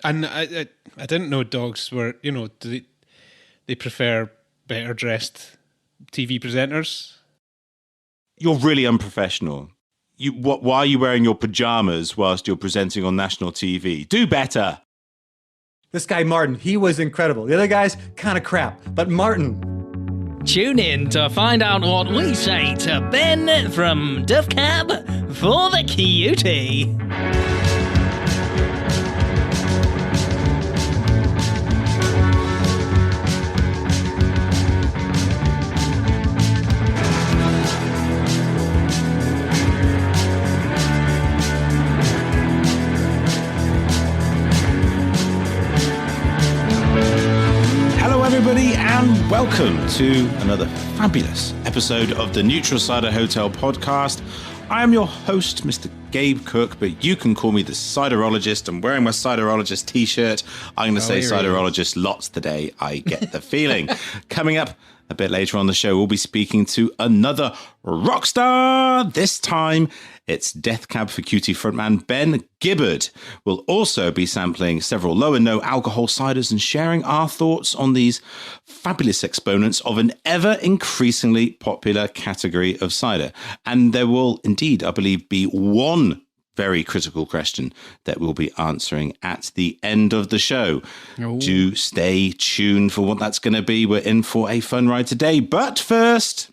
And I didn't know dogs were, they prefer better dressed TV presenters. You're really unprofessional. Why are you wearing your pajamas whilst you're presenting on national TV? Do better. This guy, Martin, he was incredible. The other guys, kind of crap. But Martin... Tune in to find out what we say to Ben from Duff Cab for the Cutie. And welcome to another fabulous episode of the Neutral Cider Hotel podcast. I am your host, Mr. Gabe Cook, but you can call me the Ciderologist. I'm wearing my Ciderologist t-shirt. I'm going to say Ciderologist lots today. I get the feeling. Coming up a bit later on the show, we'll be speaking to another rock star. This time, it's Death Cab for Cutie frontman Ben Gibbard. We'll also be sampling several low and no alcohol ciders and sharing our thoughts on these fabulous exponents of an ever increasingly popular category of cider. And there will indeed, I believe, be one very critical question that we'll be answering at the end of the show. Oh. Do stay tuned for what that's going to be. We're in for a fun ride today. But first,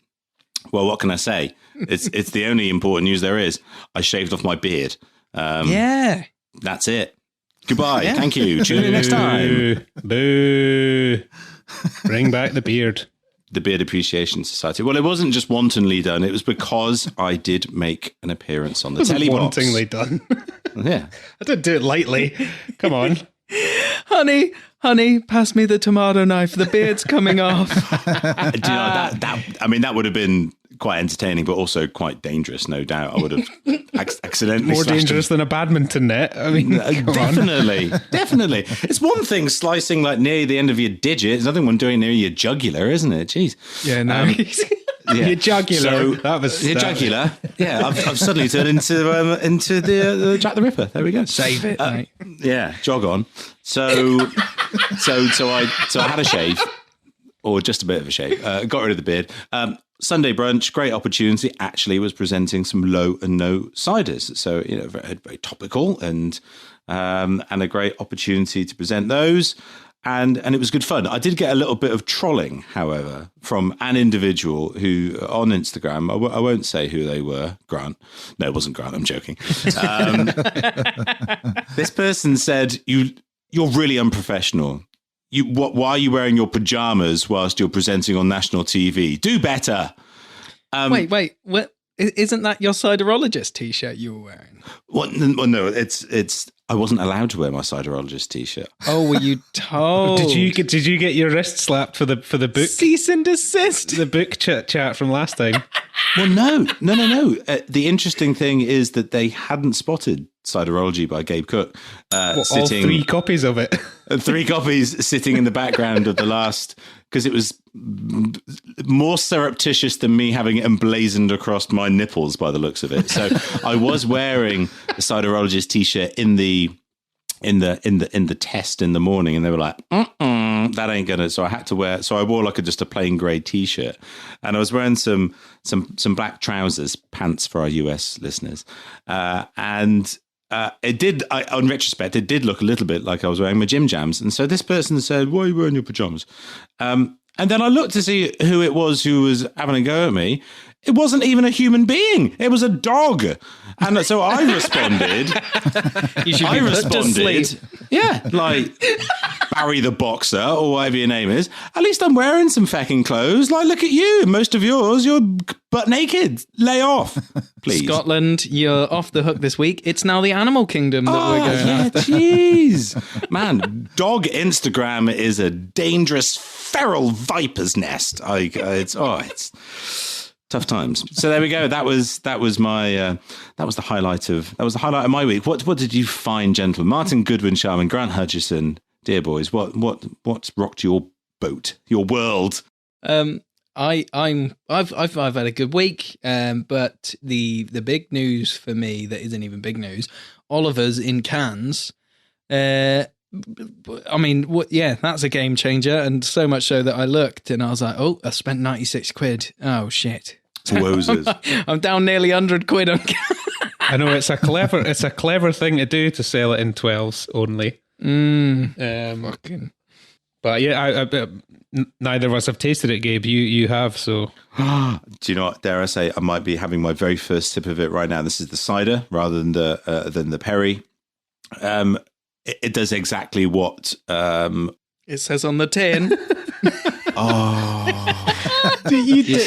well, what can I say? It's the only important news there is. I shaved off my beard. Yeah. That's it. Goodbye. Yeah. Thank you. Tune in next time. Boo. Bring back the beard. The Beard Appreciation Society. Well, it wasn't just wantonly done. It was because I did make an appearance on the telly box. Wantonly done. Yeah. I didn't do it lightly. Come on. Honey, pass me the tomato knife. The beard's coming off. Do you know, that would have been quite entertaining, but also quite dangerous, no doubt. I would have accidentally more dangerous than a badminton net. I mean, definitely. It's one thing slicing like near the end of your digit. It's another one doing near your jugular, isn't it? Jeez. Yeah, no. Yeah. Your jugular. So, that was your jugular. Yeah, I've suddenly turned into the Jack the Ripper. There we go. Save it. Mate. Yeah, jog on. So I had a shave, or just a bit of a shave. Got rid of the beard. Sunday brunch, great opportunity. Actually, was presenting some low and no ciders, so very, very topical and a great opportunity to present those. And it was good fun. I did get a little bit of trolling, however, from an individual who on Instagram, I won't say who they were. Grant. No, it wasn't Grant. I'm joking. This person said, you're really unprofessional. Why are you wearing your pajamas whilst you're presenting on national TV? Do better. Wait. What? Isn't that your Ciderologist t-shirt you were wearing? Well, no, it's. I wasn't allowed to wear my Ciderologist t-shirt. Oh, were you told? Did you get your wrist slapped for the book? Cease and desist. The book chat from last time. Well, no. The interesting thing is that they hadn't spotted Ciderology by Gabe Cook. All 3 copies of it. 3 copies sitting in the background of the last, because it was more surreptitious than me having it emblazoned across my nipples by the looks of it. So I was wearing the Ciderologist t-shirt in the test in the morning, and they were like, that ain't gonna. So I had to wear. So I wore like just a plain grey t-shirt, and I was wearing some black trousers, pants for our US listeners, and. It did, on retrospect, it did look a little bit like I was wearing my gym jams. And so this person said, why are you wearing your pajamas? And then I looked to see who it was who was having a go at me. It wasn't even a human being. It was a dog. And so I responded. You should be put to sleep. Yeah, like Barry the Boxer or whatever your name is. At least I'm wearing some fucking clothes. Like, look at you. Most of yours, you're butt naked. Lay off, please. Scotland, you're off the hook this week. It's now the animal kingdom that we're going after. Jeez. Man, dog Instagram is a dangerous feral viper's nest. It's tough times. So there we go. That was the highlight of my week. What did you find, gentlemen? Martin Goodwin, Sharman, Grant Hutchison, dear boys. What rocked your boat, your world? I've had a good week, but the big news for me that isn't even big news. Oliver's in Cannes I mean, yeah, that's a game changer. And so much so that I looked and I was like, oh, I spent 96 quid. Oh, shit. Wozers. I'm down nearly 100 quid on I know it's a clever thing to do to sell it in 12s only. fucking. But yeah, neither of us have tasted it, Gabe. You have, so. Do you know what? Dare I say, I might be having my very first sip of it right now. This is the cider rather than the Perry. It does exactly what It says on the tin.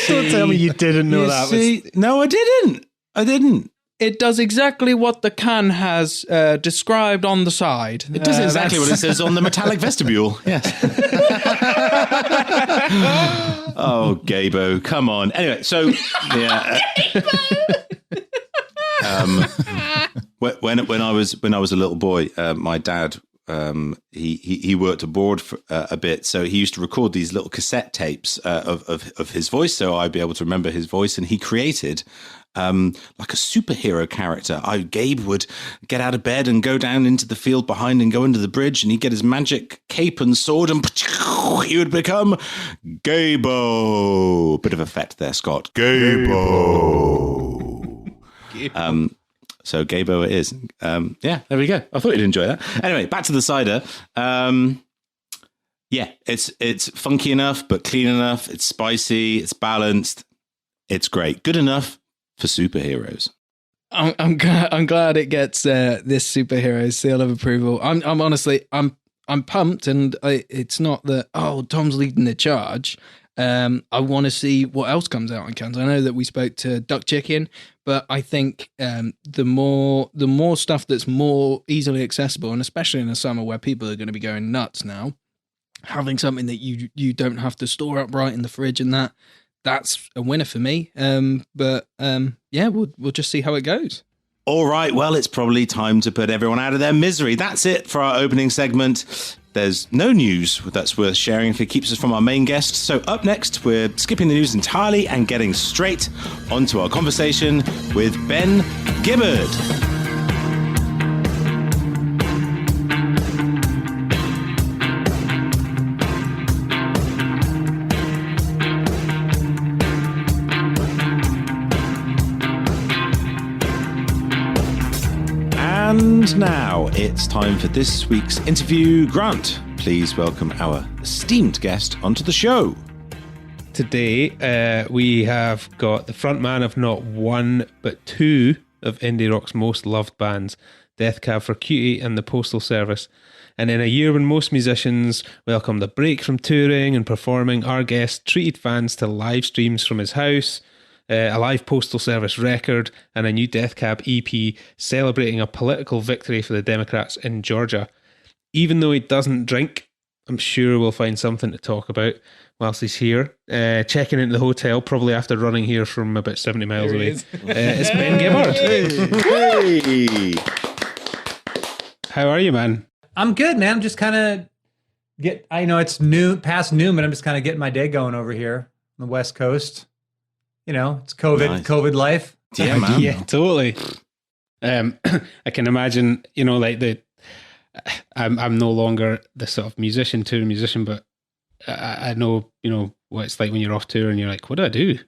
Don't tell me you didn't know that. No, I didn't. It does exactly what the can has described on the side. It does exactly what it says on the metallic vestibule. Yes. Oh, Gabo, come on. Anyway, so yeah. When I was a little boy, my dad he worked abroad for a bit, so he used to record these little cassette tapes of his voice, so I'd be able to remember his voice, and he created like a superhero character. Gabe would get out of bed and go down into the field behind and go under the bridge, and he'd get his magic cape and sword, and he would become Gabo. Bit of effect there, Scott. Gabo. So Gabo it is. Yeah, there we go. I thought you'd enjoy that. Anyway, back to the cider. Yeah, it's funky enough, but clean enough. It's spicy. It's balanced. It's great. Good enough for superheroes. I'm glad it gets this superhero seal of approval. I'm honestly pumped, and it's not that Tom's leading the charge. I want to see what else comes out in cans. I know that we spoke to Duck Chicken, but I think the more stuff that's more easily accessible, and especially in the summer where people are going to be going nuts now, having something that you don't have to store upright in the fridge and that's a winner for me. But yeah, we'll just see how it goes. All right, well, it's probably time to put everyone out of their misery. That's it for our opening segment. There's no news that's worth sharing if it keeps us from our main guest. So up next, we're skipping the news entirely and getting straight onto our conversation with Ben Gibbard. And now it's time for this week's interview. Grant, please welcome our esteemed guest onto the show. Today, we have got the frontman of not one, but two of indie rock's most loved bands, Death Cab for Cutie and the Postal Service. And in a year when most musicians welcomed a break from touring and performing, our guest treated fans to live streams from his house, a live Postal Service record, and a new Death Cab EP celebrating a political victory for the Democrats in Georgia. Even though he doesn't drink, I'm sure we'll find something to talk about whilst he's here. Checking into the hotel, probably after running here from about 70 miles away. It's Ben Gibbard. Hey! How are you, man? I'm good, man. I'm just kind of I know it's past noon, but I'm just kind of getting my day going over here on the West Coast. You know, it's COVID, Nice. COVID life. Yeah, man. Yeah, totally. I can imagine, you know, like I'm no longer the sort of touring musician, but I know, you know, what it's like when you're off tour and you're like, what do I do?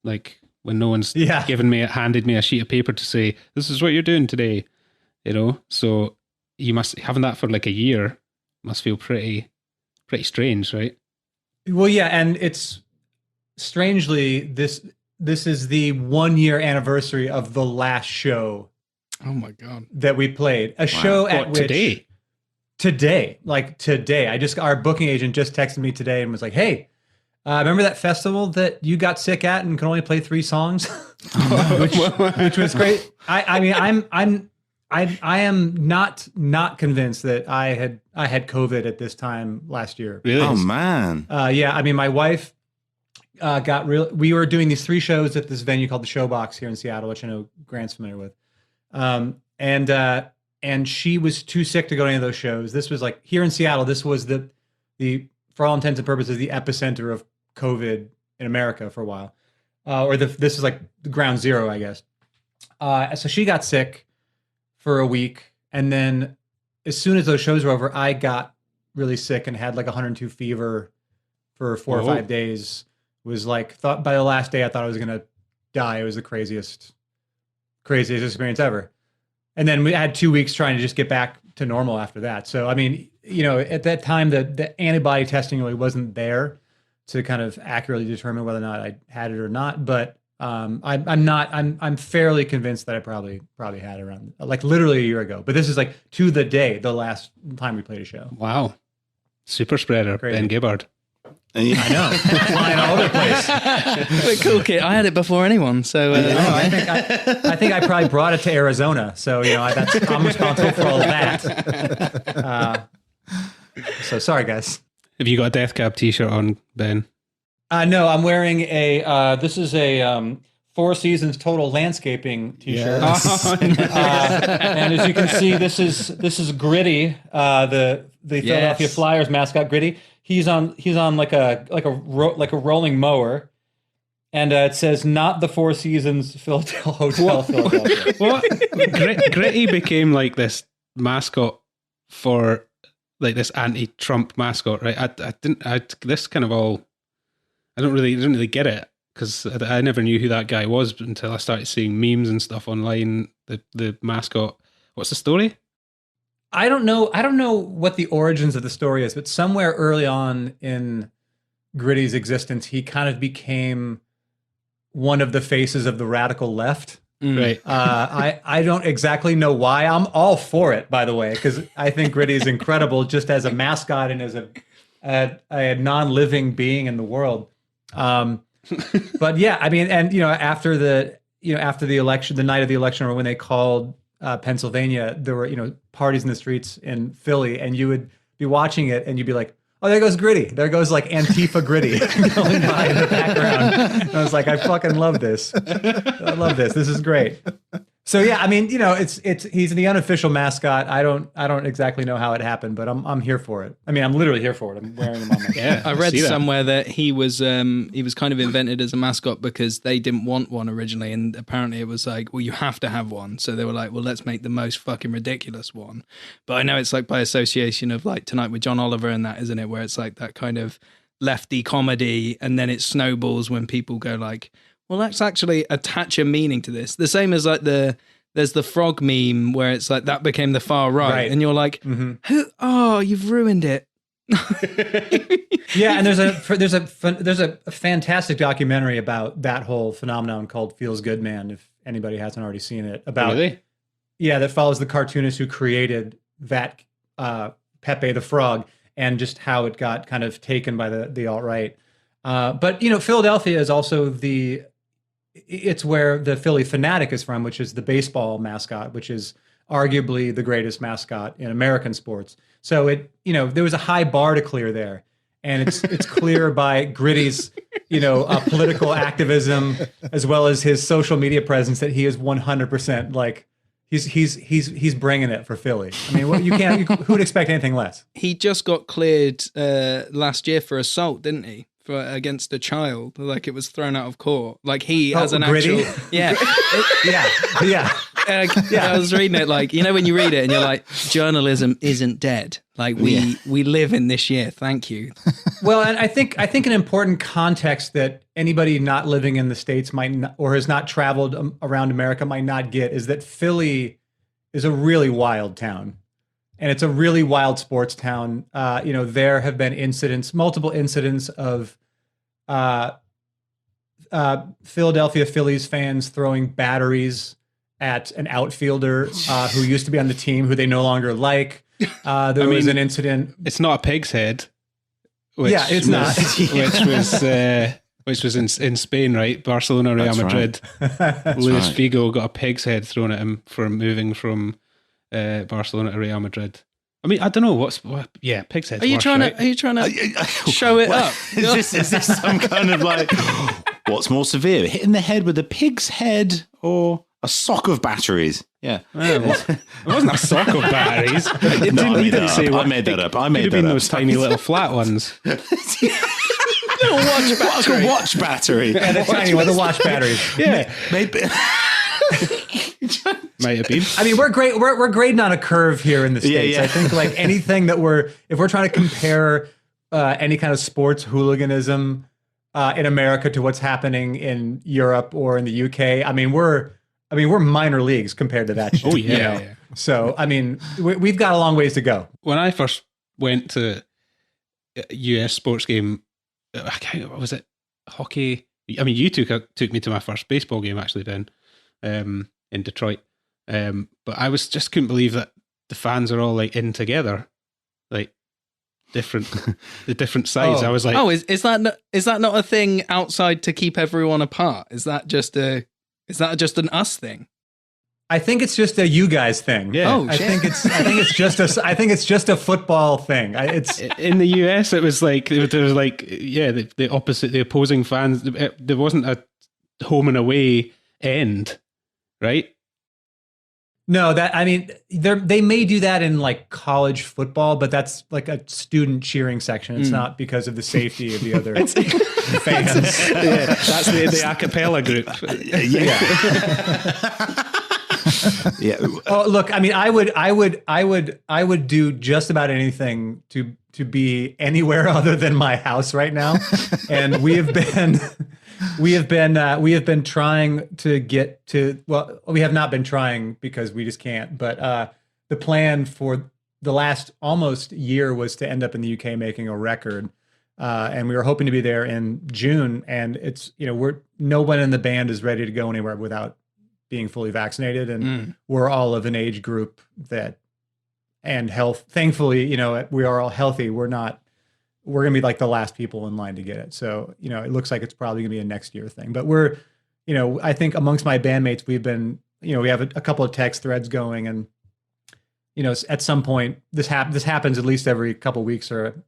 Like when no one's handed me a sheet of paper to say, this is what you're doing today, you know? So you must, having that for like a year must feel pretty strange, right? Well, yeah, and it's strangely, this is the 1 year anniversary of the last show. Oh my God. That we played. A show at which today, our booking agent just texted me today and was like, hey, remember that festival that you got sick at and could only play 3 songs? which was great. I mean, I am not convinced that I had COVID at this time last year. Really? Oh man. Yeah. I mean, my wife we were doing these 3 shows at this venue called the Showbox here in Seattle, which I know Grant's familiar with. And she was too sick to go to any of those shows. This was like here in Seattle. This was the for all intents and purposes, the epicenter of COVID in America for a while. This is like the ground zero, I guess. So she got sick for a week, and then as soon as those shows were over, I got really sick and had like 102 fever for 4 or 5 days. Was like, thought by the last day, I thought I was going to die. It was the craziest experience ever. And then we had 2 weeks trying to just get back to normal after that. So, I mean, at that time, the antibody testing really wasn't there to kind of accurately determine whether or not I had it or not. But I'm fairly convinced that I probably had it around like literally a year ago. But this is like to the day, the last time we played a show. Wow. Super spreader, Crazy. Ben Gibbard. I know. Flying all over the place. But cool kid. I had it before anyone, so I think I probably brought it to Arizona. So I'm responsible for all of that. So sorry, guys. Have you got a Death Cab t-shirt on, Ben? No, I'm wearing this is a Four Seasons Total Landscaping t-shirt. Yes. And as you can see, this is Gritty, the Philadelphia Flyers mascot, Gritty. He's on like a rolling mower, and it says "Not the Four Seasons Hotel Philadelphia." What? Gritty became like this mascot for like this anti-Trump mascot, right? I didn't really get it because I never knew who that guy was until I started seeing memes and stuff online. The mascot. What's the story? I don't know what the origins of the story is, but somewhere early on in Gritty's existence, he kind of became one of the faces of the radical left. Right. I don't exactly know why. I'm all for it, by the way, because I think Gritty is incredible just as a mascot and as a non-living being in the world. But yeah, I mean, and after the election, the night of the election, or when they called Pennsylvania, there were parties in the streets in Philly, and you would be watching it, and you'd be like, "Oh, there goes Gritty. There goes like Antifa Gritty going by in the background." And I was like, "I fucking love this. I love this. This is great." So yeah, I mean, he's the unofficial mascot. I don't exactly know how it happened, but I'm here for it. I mean, I'm literally here for it. I'm wearing them on my Yeah, I read somewhere that he was kind of invented as a mascot because they didn't want one originally, and apparently it was like, well, you have to have one. So they were like, well, let's make the most fucking ridiculous one. But I know it's like by association of like Tonight with John Oliver and that, isn't it? Where it's like that kind of lefty comedy, and then it snowballs when people go like, well, let's actually attach a meaning to this. The same as like there's the frog meme where it's like that became the far right. And you're like, you've ruined it. Yeah, and there's a fantastic documentary about that whole phenomenon called Feels Good Man, if anybody hasn't already seen it. About really? Yeah, that follows the cartoonist who created that Pepe the Frog and just how it got kind of taken by the alt-right. But Philadelphia is also it's where the Philly Fanatic is from, which is the baseball mascot, which is arguably the greatest mascot in American sports. So there was a high bar to clear there, and it's clear by Gritty's political activism as well as his social media presence that he is 100% like he's bringing it for Philly. I mean, who would expect anything less? He just got cleared last year for assault, didn't he? Against a child, like it was thrown out of court. Like he has an Gritty? actual, yeah. I was reading it, like when you read it and you're like, journalism isn't dead. Like we live in this year. Thank you. Well, and I think an important context that anybody not living in the States might not, or has not traveled around America might not get is that Philly is a really wild town. And it's a really wild sports town. There have been multiple incidents of Philadelphia Phillies fans throwing batteries at an outfielder who used to be on the team, who they no longer like. There was an incident. It's not a pig's head. It's not. Which was in Spain, right? Barcelona, Real Madrid. Right. Luis Figo got a pig's head thrown at him for moving from Barcelona to Real Madrid. I mean, I don't know pig's head's Are you worse, trying right? to show it up? Is this some kind of like, what's more severe, hitting the head with a pig's head or a sock of batteries? Yeah. It wasn't a sock of batteries. I made that up. I made that up. Those tiny little flat ones. Little watch battery. Yeah, the tiny one, the watch batteries. Yeah. Maybe. might have been. I mean, we're great. We're grading on a curve here in the States. Yeah. I think like anything that if we're trying to compare any kind of sports hooliganism in America to what's happening in Europe or in the UK, I mean, we're minor leagues compared to that shit. Oh yeah. Yeah. So I mean, we've got a long ways to go. When I first went to a US sports game, what was it? Hockey. I mean, you took me to my first baseball game actually then, in Detroit. But I just couldn't believe that the fans are all like in together, like the different sides. I was like, is that not a thing outside to keep everyone apart? Is that just an us thing? I think it's just a you guys thing. Yeah. I think it's just a football thing. It's in the US. It was like there was like the opposite, the opposing fans. There wasn't a home and away end, right? No, they may do that in like college football, but that's like a student cheering section. It's not because of the safety of the other fans. Yeah, that's the a cappella group. Yeah. Oh, look, I mean, I would do just about anything to be anywhere other than my house right now, and we have been trying to get to. Well, we have not been trying because we just can't. But the plan for the last almost year was to end up in the UK making a record, and we were hoping to be there in June. And it's no one in the band is ready to go anywhere without being fully vaccinated, and we're all of an age group and health. Thankfully, we are all healthy. We're going to be like the last people in line to get it. So, it looks like it's probably gonna be a next year thing, but we're, I think amongst my bandmates, we've been, we have a couple of text threads going, and, at some point this happens at least every couple of weeks, or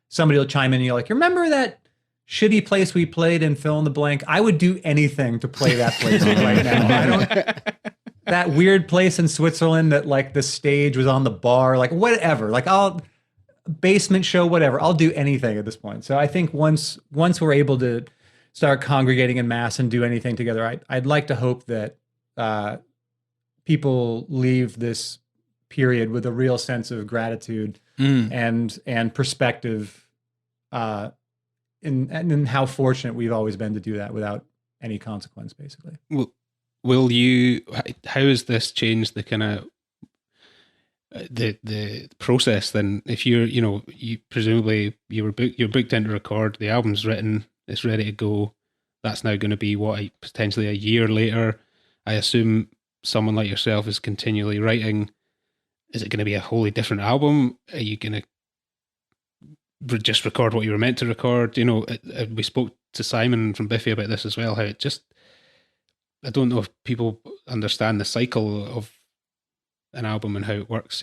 somebody will chime in and you're like, remember that shitty place we played in fill in the blank? I would do anything to play that place right now. That weird place in Switzerland that like the stage was on the bar, like whatever, like basement show, whatever. I'll do anything at this point. So I think once we're able to start congregating in mass and do anything together, I'd like to hope that people leave this period with a real sense of gratitude and perspective, and how fortunate we've always been to do that without any consequence, basically. How has this changed the kind of the process then? If you're, you presumably you're booked in to record, the album's written, it's ready to go. That's now going to be potentially a year later. I assume someone like yourself is continually writing. Is it going to be a wholly different album? Are you going to just record what you were meant to record? We spoke to Simon from Biffy about this as well, how I don't know if people understand the cycle of an album and how it works.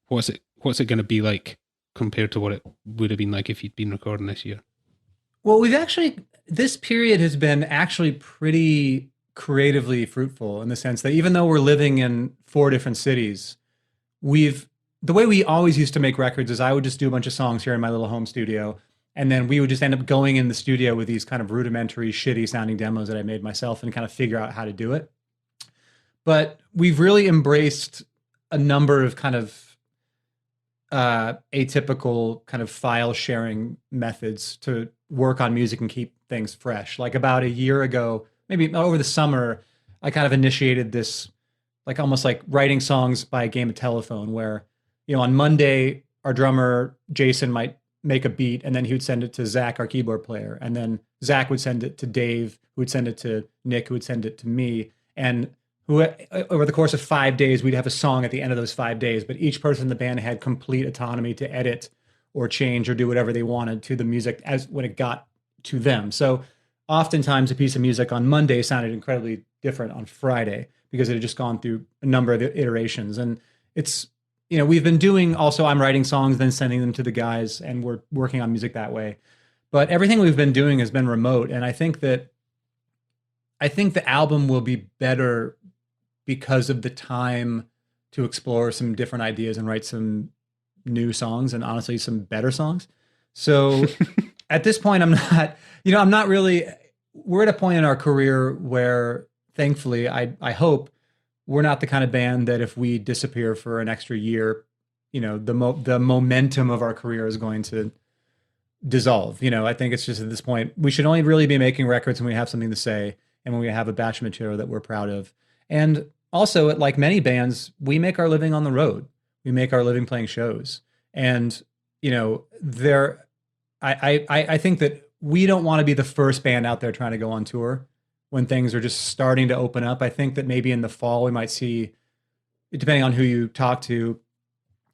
What's it going to be like compared to what it would have been like if you'd been recording this year? Well, this period has been actually pretty creatively fruitful in the sense that even though we're living in 4 different cities, the way we always used to make records is I would just do a bunch of songs here in my little home studio, and then we would just end up going in the studio with these kind of rudimentary, shitty sounding demos that I made myself and kind of figure out how to do it. But we've really embraced a number of kind of atypical kind of file sharing methods to work on music and keep things fresh. Like about a year ago, maybe over the summer, I kind of initiated this, like almost like writing songs by a game of telephone where, on Monday, our drummer, Jason, might make a beat, and then he would send it to Zach, our keyboard player. And then Zach would send it to Dave, who would send it to Nick, who would send it to me. And over the course of 5 days, we'd have a song at the end of those 5 days, but each person in the band had complete autonomy to edit or change or do whatever they wanted to the music as when it got to them. So oftentimes a piece of music on Monday sounded incredibly different on Friday because it had just gone through a number of iterations. And it's, we've been doing also, I'm writing songs, then sending them to the guys, and we're working on music that way. But everything we've been doing has been remote. And I think the album will be better because of the time to explore some different ideas and write some new songs, and honestly, some better songs. So at this point, I'm not really, we're at a point in our career where thankfully, I hope we're not the kind of band that if we disappear for an extra year, the momentum of our career is going to dissolve. I think it's just at this point, we should only really be making records when we have something to say and when we have a batch of material that we're proud of. And also, like many bands, we make our living on the road. We make our living playing shows. And, I think that we don't want to be the first band out there trying to go on tour when things are just starting to open up. I think that maybe in the fall we might see, depending on who you talk to,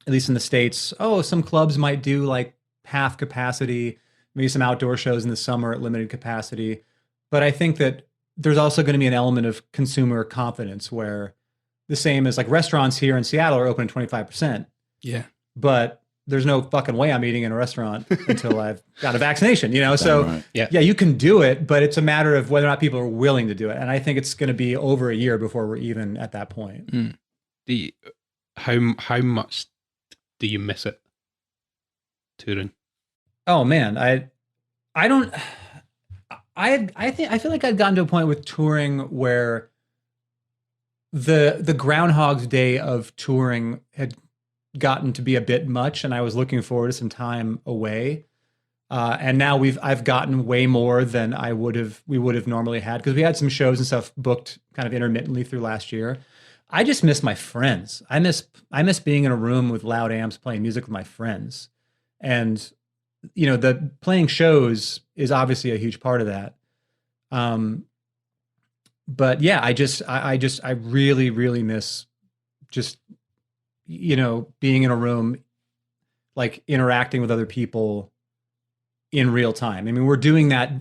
at least in the States, some clubs might do like half capacity, maybe some outdoor shows in the summer at limited capacity. But I think that there's also going to be an element of consumer confidence where the same as like restaurants here in Seattle are open at 25%. Yeah. But there's no fucking way I'm eating in a restaurant until I've got a vaccination, So right. yeah, you can do it, but it's a matter of whether or not people are willing to do it. And I think it's going to be over a year before we're even at that point. How much do you miss it touring? Oh man, I feel like I'd gotten to a point with touring where the Groundhog's Day of touring had gotten to be a bit much, and I was looking forward to some time away. And now I've gotten way more than we would have normally had, because we had some shows and stuff booked kind of intermittently through last year. I just miss my friends. I miss being in a room with loud amps playing music with my friends. And the playing shows is obviously a huge part of that. But yeah, I really, really miss just, being in a room, like interacting with other people in real time. I mean, we're doing that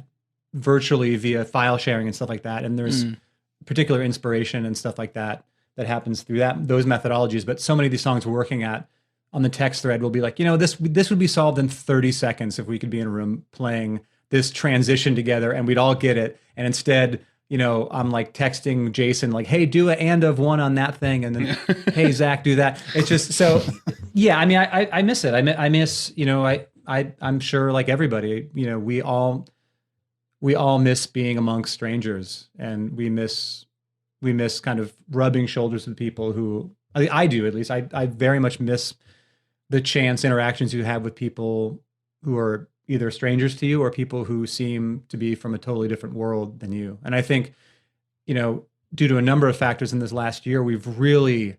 virtually via file sharing and stuff like that. And there's particular inspiration and stuff like that happens through those methodologies. But so many of these songs we're working at on the text thread will be like, this would be solved in 30 seconds if we could be in a room playing this transition together and we'd all get it. And instead, I'm like texting Jason, like, hey, do an and of one on that thing. And then, hey, Zach, do that. It's just, so yeah, I mean, I miss it. I miss, I'm sure like everybody, we all miss being amongst strangers, and we miss kind of rubbing shoulders with people who, I do at least, I very much miss the chance interactions you have with people who are either strangers to you or people who seem to be from a totally different world than you. And I think, due to a number of factors in this last year, we've really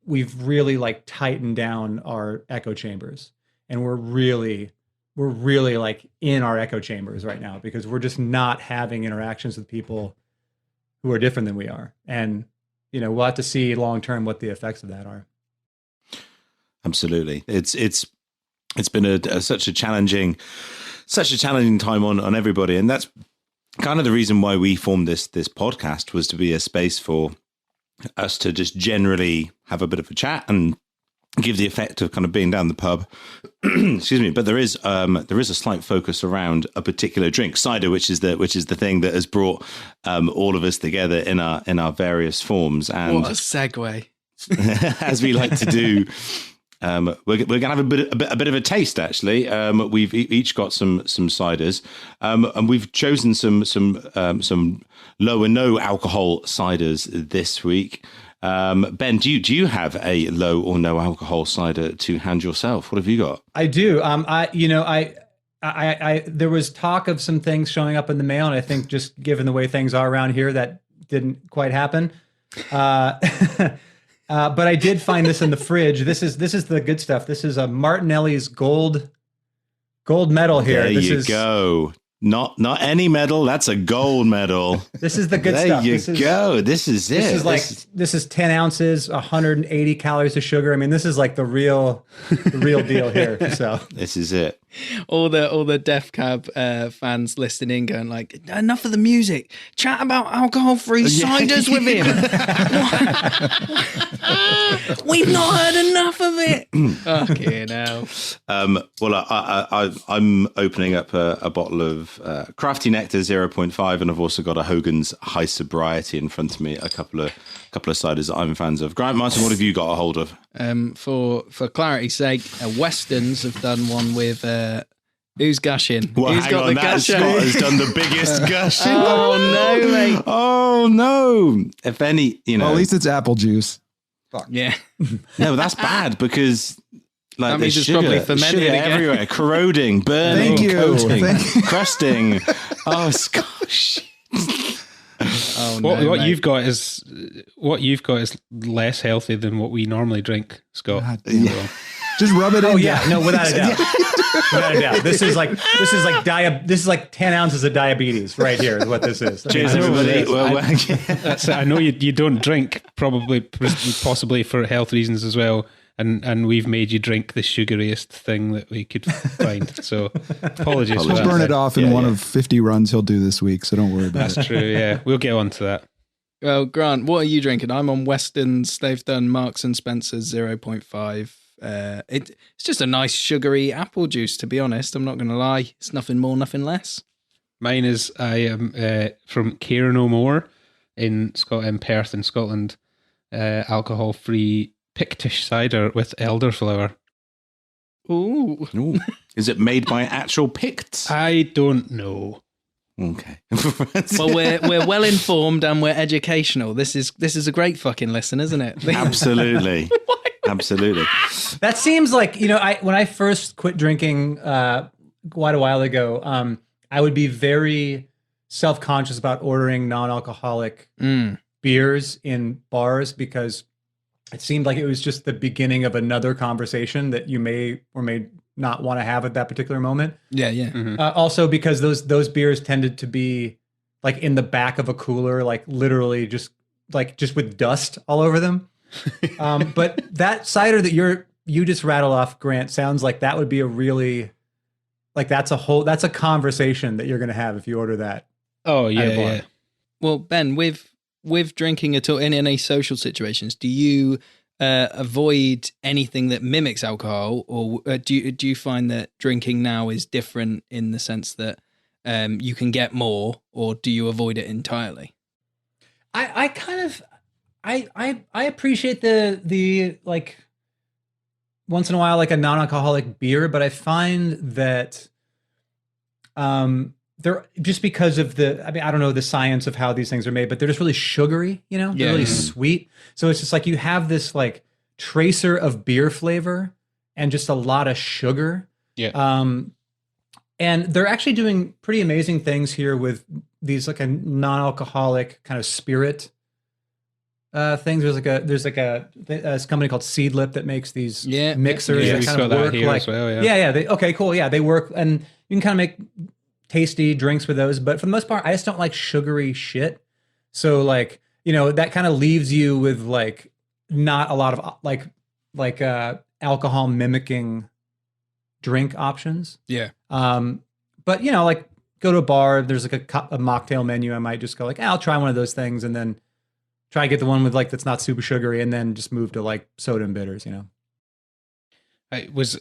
like tightened down our echo chambers, and we're really like in our echo chambers right now, because we're just not having interactions with people who are different than we are. And, we'll have to see long-term what the effects of that are. Absolutely. It's been such a challenging time on everybody. And that's kind of the reason why we formed this podcast, was to be a space for us to just generally have a bit of a chat and give the effect of kind of being down the pub. Excuse me. But there is a slight focus around a particular drink, cider, which is the thing that has brought all of us together in our various forms. And what a segue. As we like to do, we're going to have a bit of a taste. Actually, we've each got some ciders, and we've chosen some low and no alcohol ciders this week. Ben, do you have a low or no alcohol cider to hand yourself? What have you got? I do. I there was talk of some things showing up in the mail, and I think just given the way things are around here, that didn't quite happen. But I did find this in the fridge. This is the good stuff. This is a Martinelli's gold medal here. There you go. Not any medal. That's a gold medal. This is the good stuff. There you go. This is it. This is 10 ounces, 180 calories of sugar. I mean, this is like the real deal here. So this is it. All the Def Cab fans listening going like, enough of the music. Chat about alcohol-free ciders with him. We've not heard enough of it. Okay, now. Well, I'm opening up a bottle of Crafty Nectar 0.5, and I've also got a Hogan's High Sobriety in front of me. A couple of ciders that I'm fans of. Grant Martin, what have you got a hold of? For clarity's sake, Westerns have done one with Who's gushing? Well, Who's hang got on, the that gush? Scott has done the biggest gushing. Oh no, mate. Oh no! If any, Well, at least it's apple juice. Yeah. no, that's bad because like That means there's it's probably sugar fermented again. everywhere, corroding, burning, Thank you. coating, Thank you. crusting. Oh, gosh. Oh What, no, what mate. you've got is less healthy than what we normally drink, Scott. God damn. So- Just rub it in. Oh yeah, no, without a doubt. Without a doubt. This is like 10 ounces of diabetes right here is what this is. I mean, Cheers, I know what it everybody. is. Well, That's it. I know you don't drink, possibly for health reasons as well. And we've made you drink the sugariest thing that we could find. So apologies for He'll that. burn it off in Yeah, one yeah. of 50 runs he'll do this week, so don't worry about That's it. true, yeah. We'll get on to that. Well, Grant, what are you drinking? I'm on Weston's. They've done Marks and Spencer's 0.5. It's just a nice sugary apple juice, to be honest. I'm not going to lie. It's nothing more, nothing less. Mine is, I am from Care No More in Perth in Scotland. Alcohol-free Pictish cider with elderflower. Ooh. Ooh. Is it made by actual Picts? I don't know. Okay. Well, we're well informed and we're educational. This is a great fucking listen, isn't it? Absolutely. Absolutely. That seems like, when I first quit drinking quite a while ago, I would be very self-conscious about ordering non-alcoholic beers in bars because it seemed like it was just the beginning of another conversation that you may or may not want to have at that particular moment. Yeah, yeah. Mm-hmm. Also because those beers tended to be like in the back of a cooler, like literally just with dust all over them. But that cider that you just rattled off, Grant, sounds like that would be a really that's a conversation that you're going to have if you order that. Oh, at a yeah, bar. yeah. Well, Ben, with drinking at all in any social situations, do you avoid anything that mimics alcohol, or do you find that drinking now is different in the sense that you can get more, or do you avoid it entirely? I kind of I appreciate the like once in a while like a non-alcoholic beer, but I find that they're just because of I don't know the science of how these things are made, but they're just really sugary, they're really sweet. So it's just like you have this like tracer of beer flavor and just a lot of sugar. Yeah. And they're actually doing pretty amazing things here with these like a non-alcoholic kind of spirit things. There's a company called Seedlip that makes these mixers Yeah, that we've kind got of that work here like as well, yeah. Okay, cool. Yeah, they work and you can kind of make tasty drinks with those, but for the most part, I just don't like sugary shit. So like, that kind of leaves you with like not a lot of like alcohol mimicking drink options. Yeah. But like go to a bar, there's like a mocktail menu. I might just go like, I'll try one of those things and then try to get the one with like that's not super sugary, and then just move to like soda and bitters. Was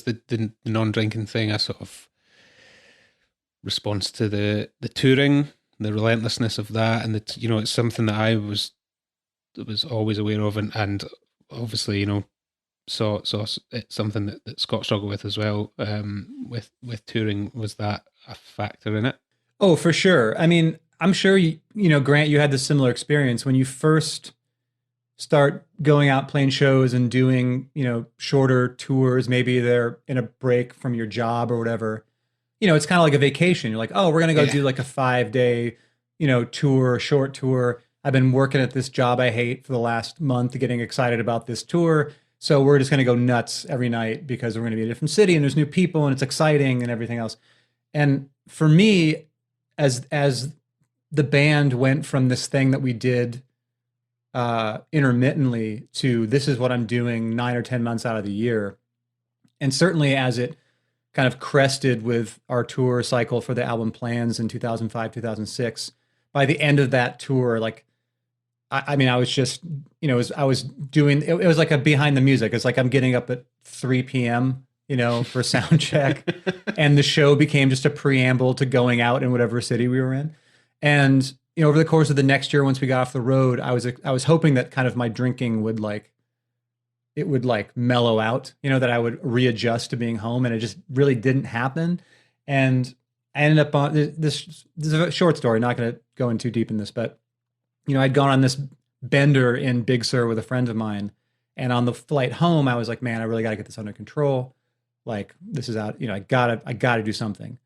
the non-drinking thing a sort of response to the touring, the relentlessness of that, and it's something that I was always aware of, and obviously saw it's something that Scott struggled with as well. With touring, was that a factor in it? Oh, for sure. I mean, I'm sure Grant, you had this similar experience when you first start going out playing shows and doing shorter tours. Maybe they're in a break from your job or whatever. It's kind of like a vacation. You're like, oh, we're going to go do like a 5-day, tour, short tour. I've been working at this job I hate for the last month, getting excited about this tour. So we're just going to go nuts every night because we're going to be in a different city and there's new people and it's exciting and everything else. And for me, as the band went from this thing that we did intermittently to this is what I'm doing 9 or 10 months out of the year. And certainly as it kind of crested with our tour cycle for the album Plans in 2005, 2006. By the end of that tour, like, I mean, I was just, I was doing, it was like a behind the music. It's like I'm getting up at 3 p.m., for sound check. And the show became just a preamble to going out in whatever city we were in. And, over the course of the next year, once we got off the road, I was hoping that kind of my drinking would like it would like mellow out, that I would readjust to being home, and it just really didn't happen. And I ended up on this is a short story, not going to go in too deep in this, but I'd gone on this bender in Big Sur with a friend of mine, and on the flight home, I was like, man, I really got to get this under control. Like, this is out, I gotta do something.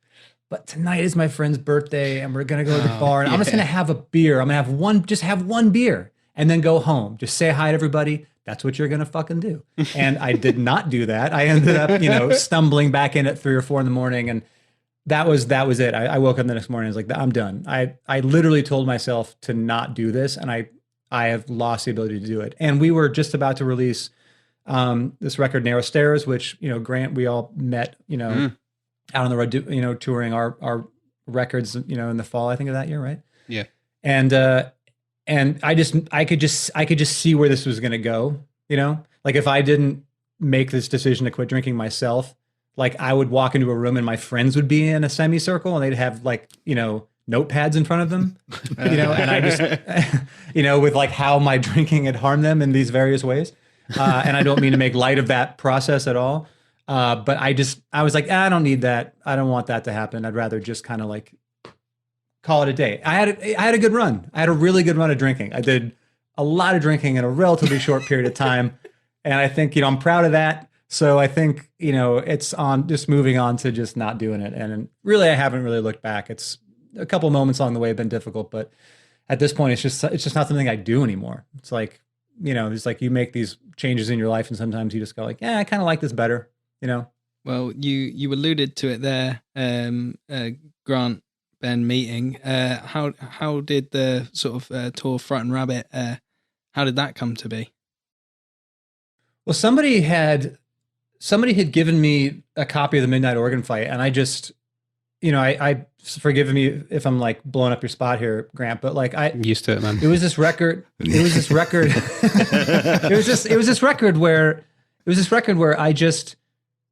But tonight is my friend's birthday, and we're gonna go to the bar, and I'm just gonna have a beer. I'm gonna have one beer, and then go home. Just say hi to everybody. That's what you're gonna fucking do. And I did not do that. I ended up, stumbling back in at 3 or 4 in the morning, and that was it. I woke up the next morning. I was like, I'm done. I literally told myself to not do this, and I have lost the ability to do it. And we were just about to release this record, Narrow Stairs, which Grant, we all met out on the road, touring our records, in the fall, I think, of that year, right? Yeah. And I could just see where this was going to go. Like, if I didn't make this decision to quit drinking myself, like, I would walk into a room and my friends would be in a semicircle, and they'd have like notepads in front of them, and I just with like how my drinking had harmed them in these various ways. And I don't mean to make light of that process at all. But I was like, I don't need that. I don't want that to happen. I'd rather just kind of like call it a day. I had a good run. I had a really good run of drinking. I did a lot of drinking in a relatively short period of time. And I think, I'm proud of that. So I think, it's on just moving on to just not doing it. And really, I haven't really looked back. It's a couple moments along the way have been difficult, but at this point, it's just not something I do anymore. It's like, it's like you make these changes in your life, and sometimes you just go like, I kind of like this better, Well, you alluded to it there, Grant Ben meeting. How did the sort of tour Frightened Rabbit? How did that come to be? Well, somebody had given me a copy of the Midnight Organ Fight, and I just, I forgive me if I'm like blowing up your spot here, Grant, but like I'm used to it, man. It was this record. It was this record where I just,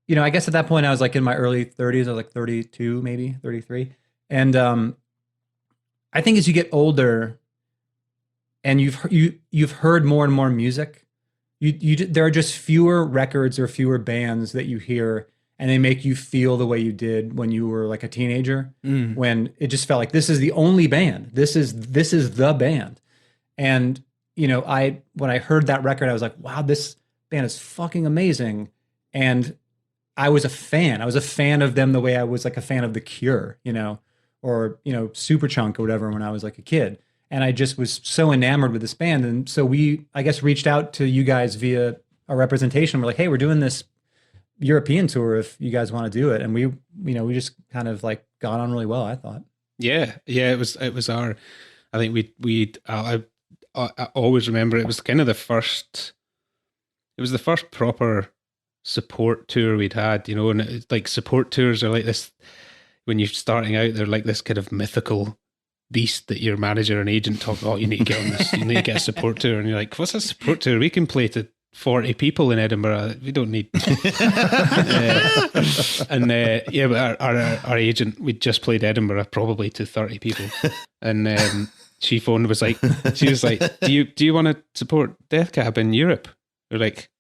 I guess at that point I was like in my early 30s. I was like 32, maybe 33, and I think as you get older, and you've heard more and more music, there are just fewer records or fewer bands that you hear, and they make you feel the way you did when you were like a teenager, when it just felt like this is the only band. This is the band. And, when I heard that record, I was like, wow, this band is fucking amazing. And I was a fan. I was a fan of them the way I was like a fan of The Cure, or, Superchunk or whatever when I was like a kid. And I just was so enamored with this band. And so we, I guess, reached out to you guys via a representation. We're like, hey, we're doing this European tour if you guys want to do it. And we just kind of like got on really well, I thought. Yeah. It was our, I think I always remember it was kind of the first proper support tour we'd had, and it's like support tours are like this, when you're starting out, they're like this kind of mythical beast that your manager and agent talk, you need to get on this, you need to get a support tour. And you're like, what's a support tour? We can play to 40 people in Edinburgh. We don't need. But our agent, we'd just played Edinburgh probably to 30 people, and she phoned, she was like, do you want to support Death Cab in Europe? We're like,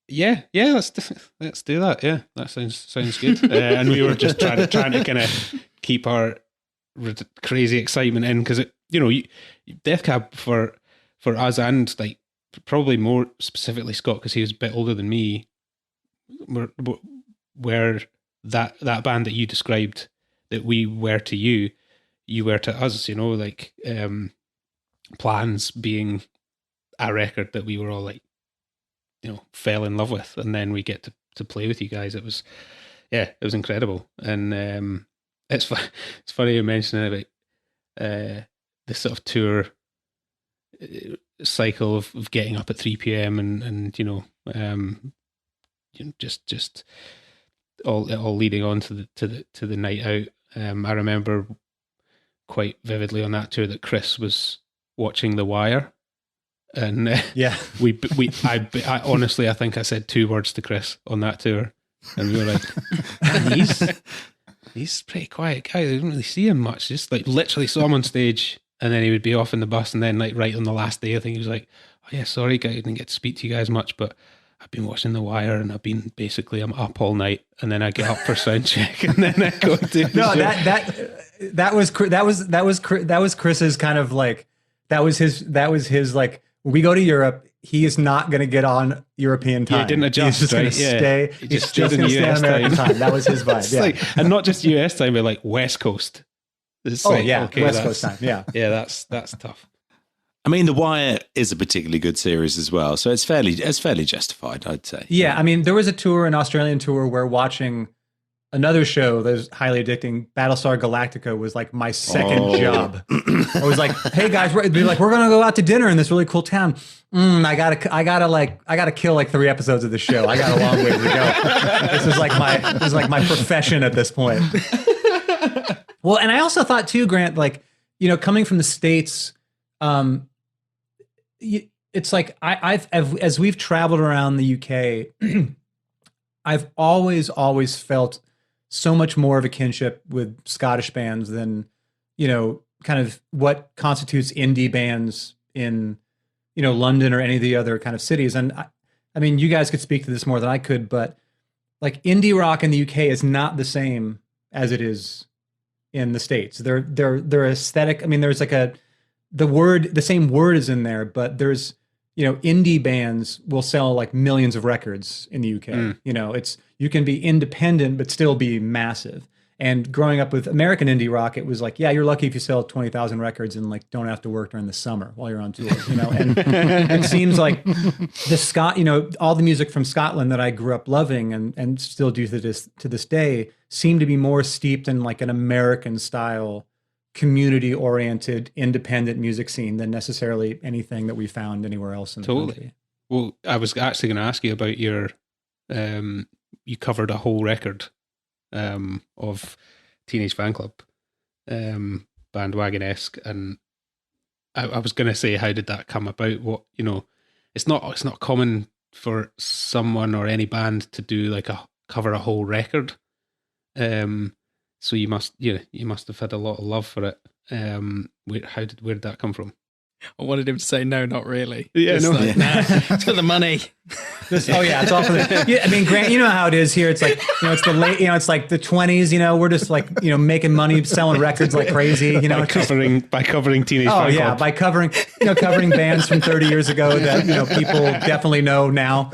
yeah, let's do that. Yeah, that sounds good. And we were just trying to kind of keep our crazy excitement in, because Death Cab for us, and like probably more specifically Scott, because he was a bit older than me, where that band that you described, that we were to you were to us, like Plans being a record that we were all like, fell in love with, and then we get to play with you guys. It was incredible. And it's funny you mentioning about this sort of tour cycle of getting up at 3 p.m. and just all leading on to the night out. I remember quite vividly on that tour that Chris was watching The Wire, and I honestly, I think I said 2 words to Chris on that tour, and we were like, he's a pretty quiet guy. I didn't really see him much. Just like literally saw him on stage, and then he would be off in the bus, and then like right on the last day, I think he was like, oh yeah, sorry, guys, I didn't get to speak to you guys much, but I've been watching The Wire, and I'm up all night, and then I get up for sound check, and then I go do the show. that was Chris's kind of like, that was his like, when we go to Europe, he is not going to get on European time. Yeah, didn't adjust. He's just going to stay. He's just going to stay on American time. That was his vibe. Yeah. Like, and not just US time, but like West Coast. It's West Coast time. Yeah, yeah, that's tough. I mean, The Wire is a particularly good series as well, so it's fairly justified, I'd say. Yeah, I mean, there was an Australian tour where watching another show that was highly addicting, Battlestar Galactica, was like my second job. I was like, "Hey guys, we're gonna go out to dinner in this really cool town. I gotta kill like 3 episodes of the show. I got a long way to go. This is like my profession at this point." Well, and I also thought too, Grant, like, coming from the States, it's like I've as we've traveled around the UK, I've always felt so much more of a kinship with Scottish bands than, kind of what constitutes indie bands in, London or any of the other kind of cities. And I mean, you guys could speak to this more than I could, but like indie rock in the UK is not the same as it is in the States. Their aesthetic. I mean, there's like the same word is in there, but there's, indie bands will sell like millions of records in the UK. You can be independent, but still be massive. And growing up with American indie rock, it was like, yeah, you're lucky if you sell 20,000 records and like don't have to work during the summer while you're on tour, and it seems like all the music from Scotland that I grew up loving and still do to this day seem to be more steeped in like an American style, community-oriented, independent music scene than necessarily anything that we found anywhere else in the country. Well, I was actually going to ask you about your, you covered a whole record of Teenage Fan Club, bandwagon-esque, and I was going to say, how did that come about? What, it's not common for someone or any band to do like cover a whole record. So you must have had a lot of love for it. Where did that come from? I wanted him to say no, not really. Yeah, nah, it's for the money. It's all for the. Yeah, I mean, Grant, you know how it is here. It's like it's the late, it's like the 20s. We're just like making money selling records like crazy. By covering Teenage Fan Club. Oh yeah, by covering bands from 30 years ago that people definitely know now.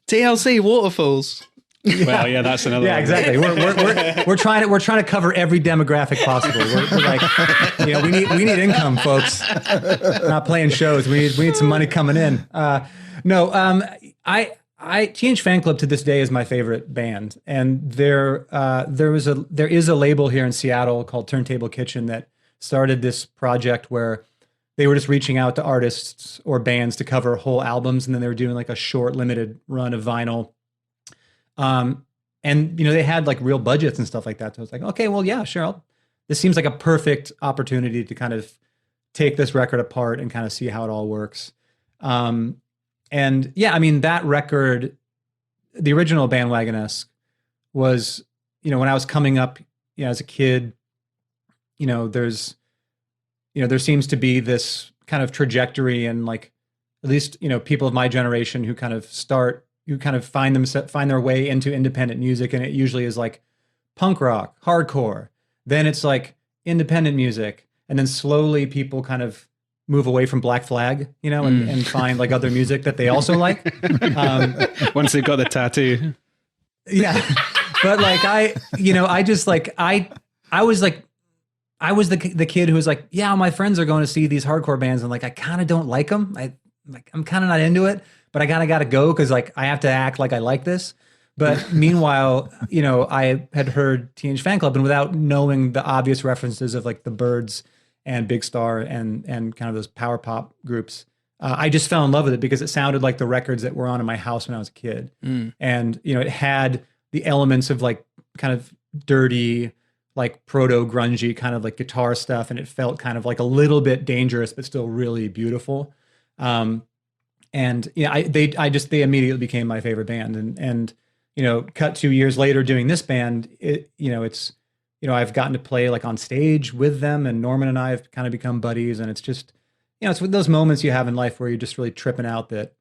TLC Waterfalls. Well, yeah, that's another. Yeah, exactly. We're trying to cover every demographic possible. We're like, we need income, folks. Not playing shows. We need some money coming in. Teenage Fan Club to this day is my favorite band, and there is a label here in Seattle called Turntable Kitchen that started this project where they were just reaching out to artists or bands to cover whole albums, and then they were doing like a short limited run of vinyl. And they had like real budgets and stuff like that. So I was like, okay, well, yeah, sure. This seems like a perfect opportunity to kind of take this record apart and kind of see how it all works. And yeah, I mean, that record, the original Bandwagon-esque, was, when I was coming up, as a kid, there seems to be this kind of trajectory, and like, at least, people of my generation who kind of find their way into independent music, and it usually is like punk rock, hardcore. Then it's like independent music, and then slowly people kind of move away from Black Flag, and find like other music that they also like. Once they've got the tattoo. Yeah, but like I was the kid who was like, yeah, my friends are going to see these hardcore bands, and like I kind of don't like them. I'm kind of not into it. But I kind of got to go because like I have to act like I like this. But meanwhile, I had heard Teenage Fan Club, and without knowing the obvious references of like the Byrds and Big Star and kind of those power pop groups, I just fell in love with it because it sounded like the records that were on in my house when I was a kid. And it had the elements of like kind of dirty, like proto grungy kind of like guitar stuff, and it felt kind of like a little bit dangerous, but still really beautiful. And they immediately became my favorite band, and cut 2 years later doing this band, I've gotten to play like on stage with them, and Norman and I have kind of become buddies, and it's just, it's those moments you have in life where you're just really tripping out that,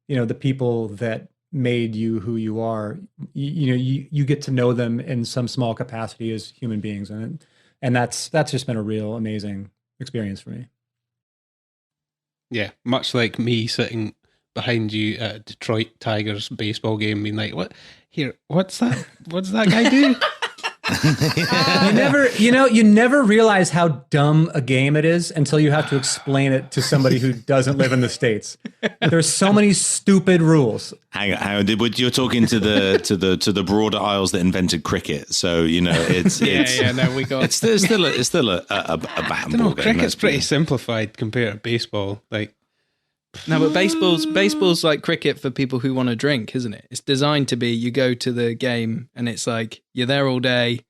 the people that made you who you are, you get to know them in some small capacity as human beings. And that's just been a real amazing experience for me. Yeah, much like me sitting behind you at a Detroit Tigers baseball game, being like, what's that? What's that guy do? You never realize how dumb a game it is until you have to explain it to somebody who doesn't live in the States. There's so many stupid rules. Hang on. You're talking to the broader aisles that invented cricket. So it's still a bat and ball game. Cricket's pretty simplified compared to baseball. Like, no, but baseball's like cricket for people who want to drink, isn't it? It's designed to be, you go to the game and it's like, you're there all day.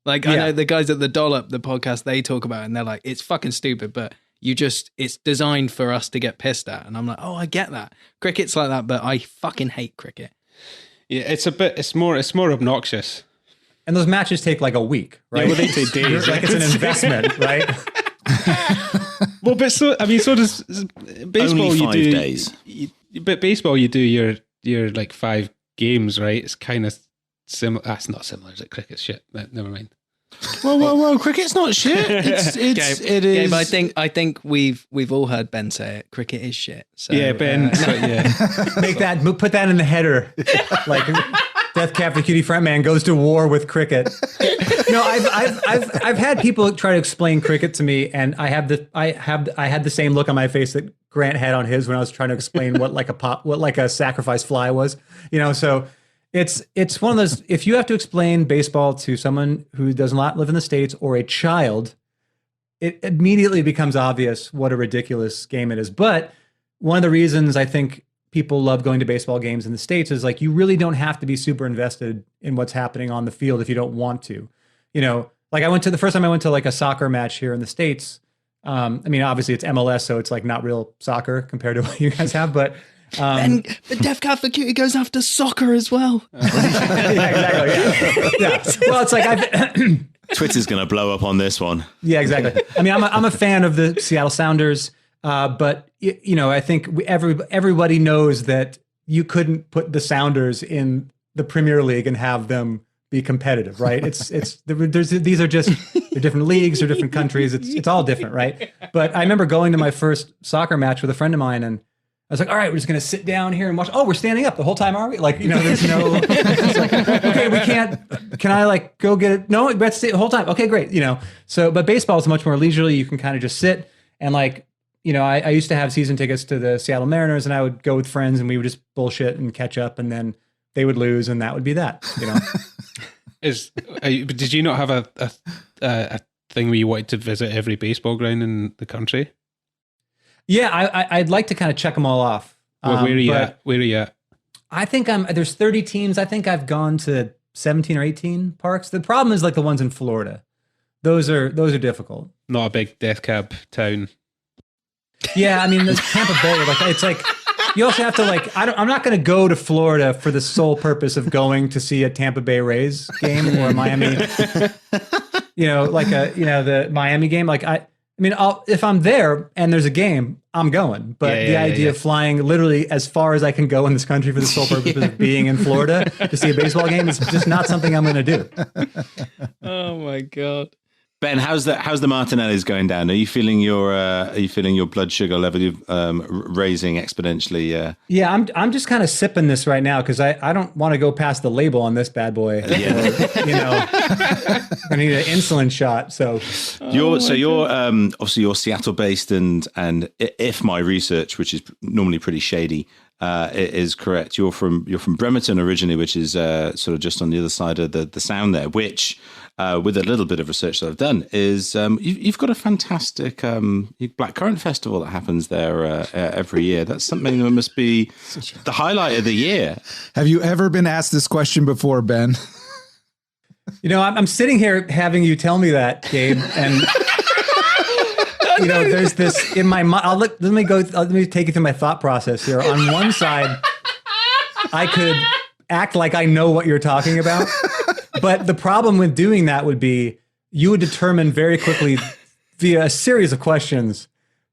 Like, I know the guys at the Dollop, the podcast, they talk about it and they're like, it's fucking stupid, but it's designed for us to get pissed at. And I'm like, oh, I get that. Cricket's like that, but I fucking hate cricket. Yeah, it's more obnoxious. And those matches take like a week, right? Yeah, well, they take days. Like it's an investment, right? Well, but so does baseball. Only 5 days. But baseball, you do your like 5 games, right? It's kind of similar. That's not similar. Is it? Cricket's shit. Never mind. Whoa! Cricket's not shit. It is. Gabe, I think we've all heard Ben say it. Cricket is shit. So, yeah, Ben. Put that in the header. Like Death Cab for Cutie frontman goes to war with cricket. No, I've had people try to explain cricket to me, and I had the same look on my face that Grant had on his when I was trying to explain what a sacrifice fly was. So. It's one of those, if you have to explain baseball to someone who does not live in the States or a child, it immediately becomes obvious what a ridiculous game it is. But one of the reasons I think people love going to baseball games in the States is like, you really don't have to be super invested in what's happening on the field if you don't want to. Like the first time I went to like a soccer match here in the States. Obviously it's MLS, so it's like not real soccer compared to what you guys have, but and Death Cab for Cutie goes after soccer as well. Yeah, exactly. Yeah. Well, it's like Twitter's going to blow up on this one. Yeah, exactly. I'm a fan of the Seattle Sounders, but I think everybody knows that you couldn't put the Sounders in the Premier League and have them be competitive, right? These are just they're different leagues, they're different countries. It's all different, right? But I remember going to my first soccer match with a friend of mine, and I was like, all right, we're just going to sit down here and watch. Oh, we're standing up the whole time, are we? Like, there's no, it's like, okay, we can't, can I like go get it? No, let's stay the whole time. Okay, great. But baseball is much more leisurely. You can kind of just sit and like, I used to have season tickets to the Seattle Mariners, and I would go with friends and we would just bullshit and catch up, and then they would lose, and that would be that, Did you not have a thing where you wanted to visit every baseball ground in the country? Yeah, I'd like to kind of check them all off. Well, where are you at? Where are you at? I think there's 30 teams. I think I've gone to 17 or 18 parks. The problem is like the ones in Florida. Those are difficult. Not a big Death Cab town. Yeah, the Tampa Bay, like it's like you also have to like I'm not going to go to Florida for the sole purpose of going to see a Tampa Bay Rays game or a Miami. The Miami game. Like if I'm there and there's a game, I'm going. But the idea of flying literally as far as I can go in this country for the sole purpose of being in Florida to see a baseball game is just not something I'm going to do. Oh my God. Ben, how's the Martinelli's going down? Are you feeling your blood sugar level raising exponentially? Yeah, I'm just kind of sipping this right now because I don't want to go past the label on this bad boy. Yeah. I need an insulin shot. So you're obviously you're Seattle based, and if my research, which is normally pretty shady, is correct, you're from Bremerton originally, which is sort of just on the other side of the sound there, which with a little bit of research that I've done is you've got a fantastic blackcurrant festival that happens there every year. That's something that must be the highlight of the year. Have you ever been asked this question before, Ben? I'm sitting here having you tell me that, Gabe, and there's this in my mind. Let me take you through my thought process here. On one side, I could act like I know what you're talking about. But the problem with doing that would be you would determine very quickly via a series of questions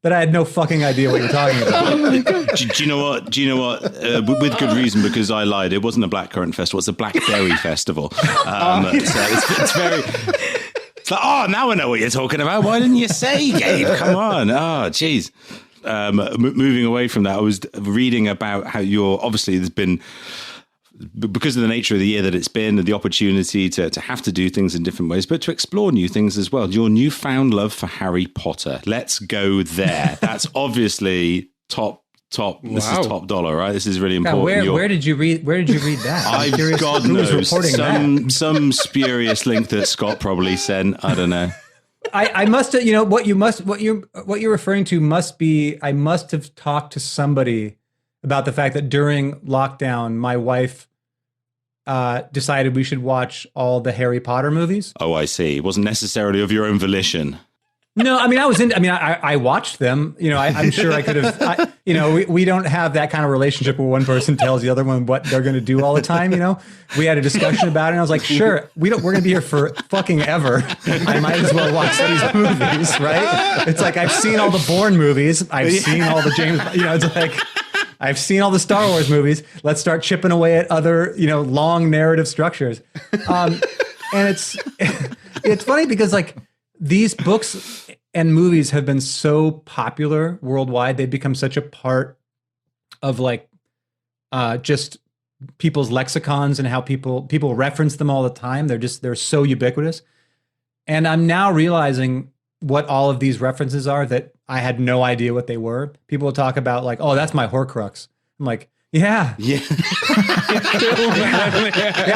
that I had no fucking idea what you're talking about. Oh my God. Do you know what? With good reason, because I lied. It wasn't a blackcurrant festival. It's a blackberry festival. So it's very... It's like, oh, now I know what you're talking about. Why didn't you say, Gabe? Come on. Oh, jeez. Moving away from that, I was reading about how obviously there's been, because of the nature of the year that it's been, the opportunity to have to do things in different ways, but to explore new things as well. Your newfound love for Harry Potter. Let's go there. That's obviously top. Wow. This is top dollar, right? This is really important. Where did you read that? I've God knows some spurious link that Scott probably sent. I don't know. I must have, what you're referring to must be, I must have talked to somebody about the fact that during lockdown, my wife decided we should watch all the Harry Potter movies. Oh, I see. It wasn't necessarily of your own volition. No, I mean, I watched them, I'm sure I could have, we don't have that kind of relationship where one person tells the other one what they're going to do all the time. We had a discussion about it and I was like, sure, we're going to be here for fucking ever. I might as well watch these movies, right? It's like, I've seen all the Bourne movies. I've seen all the James, it's like, I've seen all the Star Wars movies. Let's start chipping away at other, long narrative structures. And it's funny because like these books and movies have been so popular worldwide. They've become such a part of like just people's lexicons and how people reference them all the time. They're so ubiquitous. And I'm now realizing what all of these references are that I had no idea what they were. People will talk about like, oh, that's my Horcrux. I'm like, yeah. Yeah,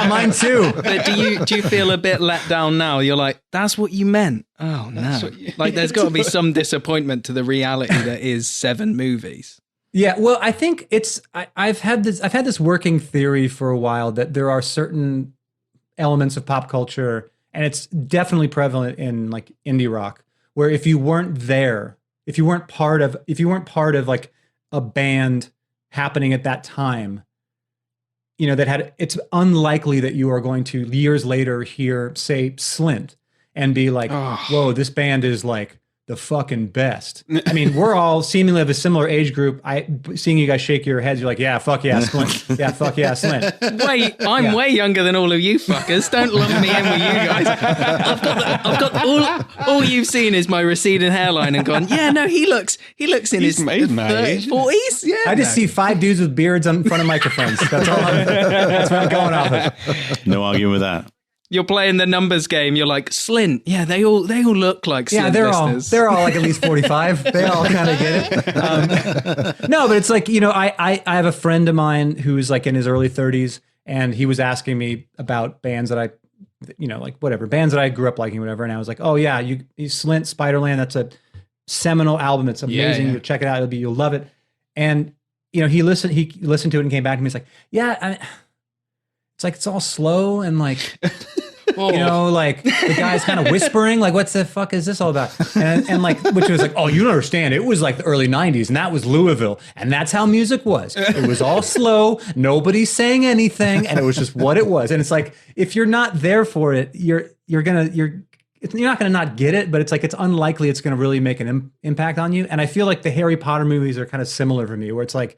mine too. But do you feel a bit let down now? You're like, that's what you meant. Oh no. Like there's got to be some disappointment to the reality that is 7 movies. Yeah, well, I think I've had this working theory for a while that there are certain elements of pop culture, and it's definitely prevalent in like indie rock, where if you weren't part of like a band happening at that time, it's unlikely that you are going to years later hear, say, Slint and be like, whoa, this band is like the fucking best. I mean, we're all seemingly of a similar age group. Seeing you guys shake your heads, you're like, yeah, fuck yeah, Slint. Yeah, fuck yeah, Slint. Wait, I'm way younger than all of you fuckers. Don't lump me in with you guys. I've got all you've seen is my receding hairline and gone, yeah, no, he looks in his 40s. Yeah, I just see 5 dudes with beards in front of microphones. That's what I'm going off of. No arguing with that. You're playing the numbers game. You're like, Slint. Yeah, they all look like Slint listeners. They're all like at least 45. They all kind of get it. No, but it's like, I have a friend of mine who's like in his early 30s, and he was asking me about bands that I, like whatever, bands that I grew up liking, whatever. And I was like, oh yeah, you Slint, Spiderland, that's a seminal album. It's amazing. Yeah. You'll check it out. You'll love it. And, he listened to it and came back to me. He's like, yeah, it's like, it's all slow and like, like the guy's kind of whispering, like, what the fuck is this all about? And like, which was like, oh, you don't understand. It was like the early 90s and that was Louisville. And that's how music was. It was all slow. Nobody saying anything. And it was just what it was. And it's like, if you're not there for it, you're not going to not get it, but it's like, it's unlikely it's going to really make an impact on you. And I feel like the Harry Potter movies are kind of similar for me, where it's like,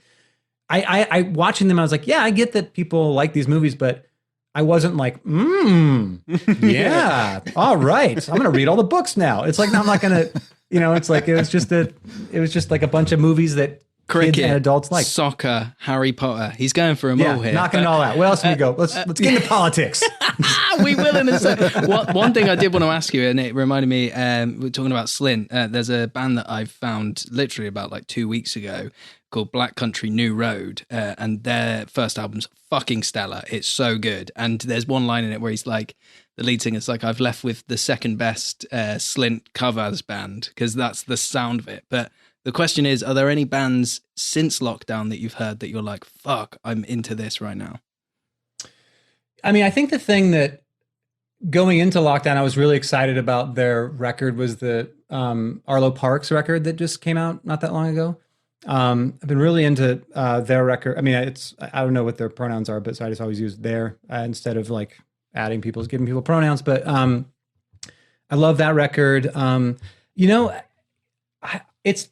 I watching them, I was like, yeah, I get that people like these movies, but I wasn't like, yeah, all right, I'm going to read all the books now. It's like, no, I'm not going to, it's like, it was just like a bunch of movies that cricket, kids and adults like. Soccer, Harry Potter. He's going for them all here. Knocking it all out. Where else can we go? Let's get into politics. We will in a second. One thing I did want to ask you, and it reminded me, we're talking about Slint. There's a band that I found literally about like 2 weeks ago called Black Country New Road, and their first album's fucking stellar. It's so good. And there's one line in it where he's like, the lead singer's like, I've left with the second best Slint covers band, because that's the sound of it. But the question is, are there any bands since lockdown that you've heard that you're like, fuck, I'm into this right now? I mean, I think the thing that going into lockdown, I was really excited about their record was the Arlo Parks record that just came out not that long ago. I've been really into their record. I mean, I don't know what their pronouns are, but so I just always use their instead of like giving people pronouns. But I love that record. it's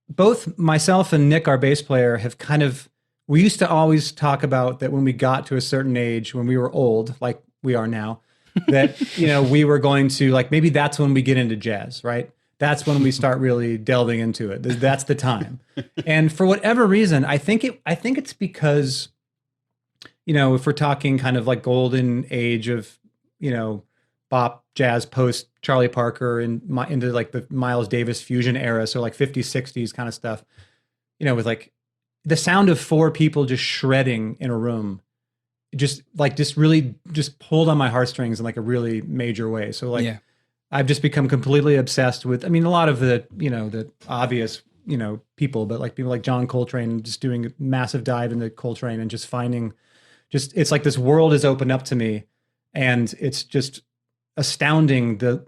both myself and Nick, our bass player, have we used to always talk about that when we got to a certain age, when we were old, like we are now, that, we were going to, like, maybe that's when we get into jazz, right? That's when we start really delving into it. That's the time. And for whatever reason, I think it's because, if we're talking kind of like golden age of, bop, jazz, post Charlie Parker and into like the Miles Davis fusion era. So like 50s, 60s kind of stuff, with like the sound of four people just shredding in a room, just really pulled on my heartstrings in like a really major way. So like, yeah. I've just become completely obsessed with, a lot of the, the obvious, people, but like people like John Coltrane, just doing a massive dive into Coltrane and just finding it's like this world has opened up to me, and it's just astounding the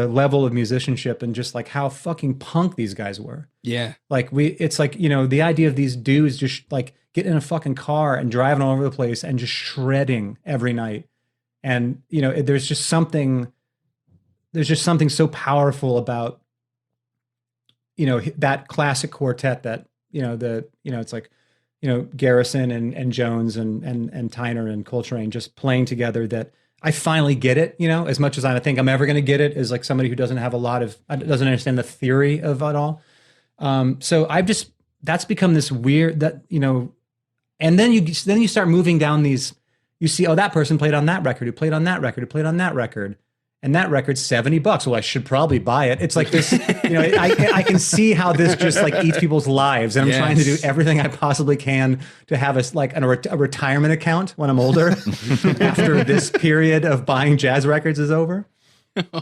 level of musicianship and just like how fucking punk these guys were. Yeah. Like it's like, the idea of these dudes just like getting in a fucking car and driving all over the place and just shredding every night. And, there's just something so powerful about, that classic quartet that, it's like, Garrison and Jones and Tyner and Coltrane just playing together, that I finally get it, as much as I think I'm ever going to get it, as like somebody who doesn't understand the theory of it all. So that's become this weird that, and then you start moving down these, you see, oh, that person played on that record, who played on that record, who played on that record. And that record's $70. Well, I should probably buy it. It's like this, I can see how this just like eats people's lives. And I'm trying to do everything I possibly can to have a retirement account when I'm older after this period of buying jazz records is over.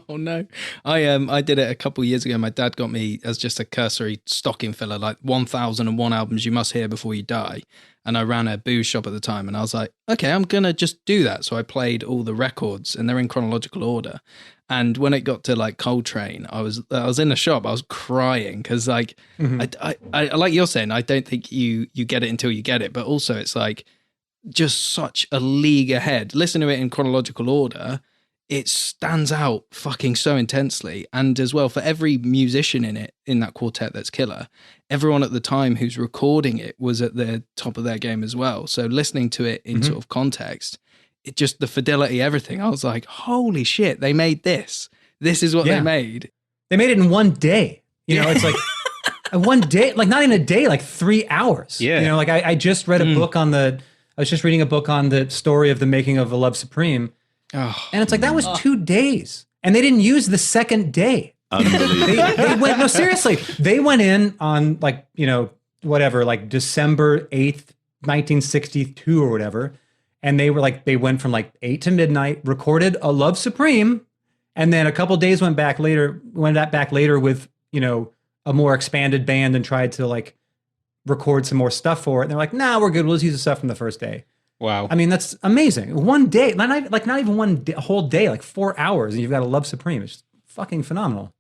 Oh no. I did it a couple of years ago. My dad got me as just a cursory stocking filler, like 1001 albums you must hear before you die. And I ran a booze shop at the time, and I was like, okay, I'm going to just do that. So I played all the records, and they're in chronological order. And when it got to like Coltrane, I was in the shop, I was crying because like, I like you're saying, I don't think you get it until you get it. But also it's like just such a league ahead. Listen to it in chronological order. It stands out fucking so intensely. And as well, for every musician in that quartet that's killer, everyone at the time who's recording it was at the top of their game as well. So listening to it in sort of context, it just, the fidelity, everything, I was like, holy shit, they made this. This is what they made. They made it in one day. It's like one day, like not even a day, like 3 hours. Yeah. Like I just read a book I was just reading a book on the story of the making of A Love Supreme. Oh, and it's like, that was 2 days, and they didn't use the second day. They went, no, seriously, they went in on like, whatever, like December 8th, 1962 or whatever. And they went from like 8 to midnight, recorded A Love Supreme. And then a couple days went back later with, a more expanded band and tried to like record some more stuff for it. And they're like, nah, we're good. We'll just use the stuff from the first day. Wow. I mean, that's amazing. One day, not even one day, a whole day, like 4 hours, and you've got A Love Supreme. It's fucking phenomenal.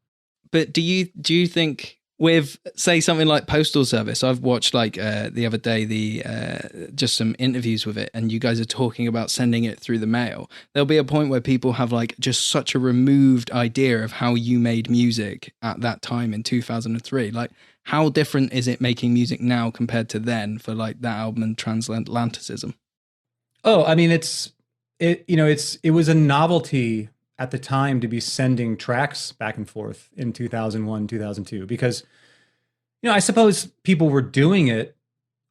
But do you think with, say, something like Postal Service, I've watched like the other day just some interviews with it, and you guys are talking about sending it through the mail. There'll be a point where people have like just such a removed idea of how you made music at that time in 2003. Like, how different is it making music now compared to then for like that album and Transatlanticism? Oh, I mean, it was a novelty at the time to be sending tracks back and forth in 2001, 2002, because, I suppose people were doing it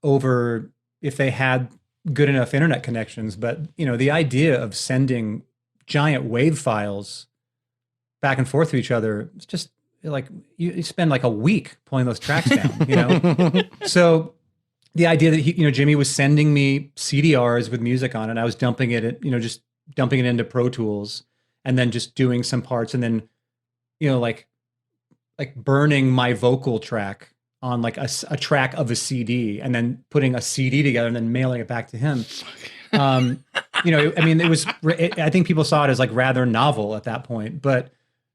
over if they had good enough internet connections. But, the idea of sending giant wave files back and forth to each other, it's just like you spend like a week pulling those tracks down, So the idea that Jimmy was sending me CDRs with music on it, I was dumping it, just dumping it into Pro Tools, and then just doing some parts, and then, like burning my vocal track on like a track of a CD, and then putting a CD together and then mailing it back to him. I mean, I think people saw it as like rather novel at that point. But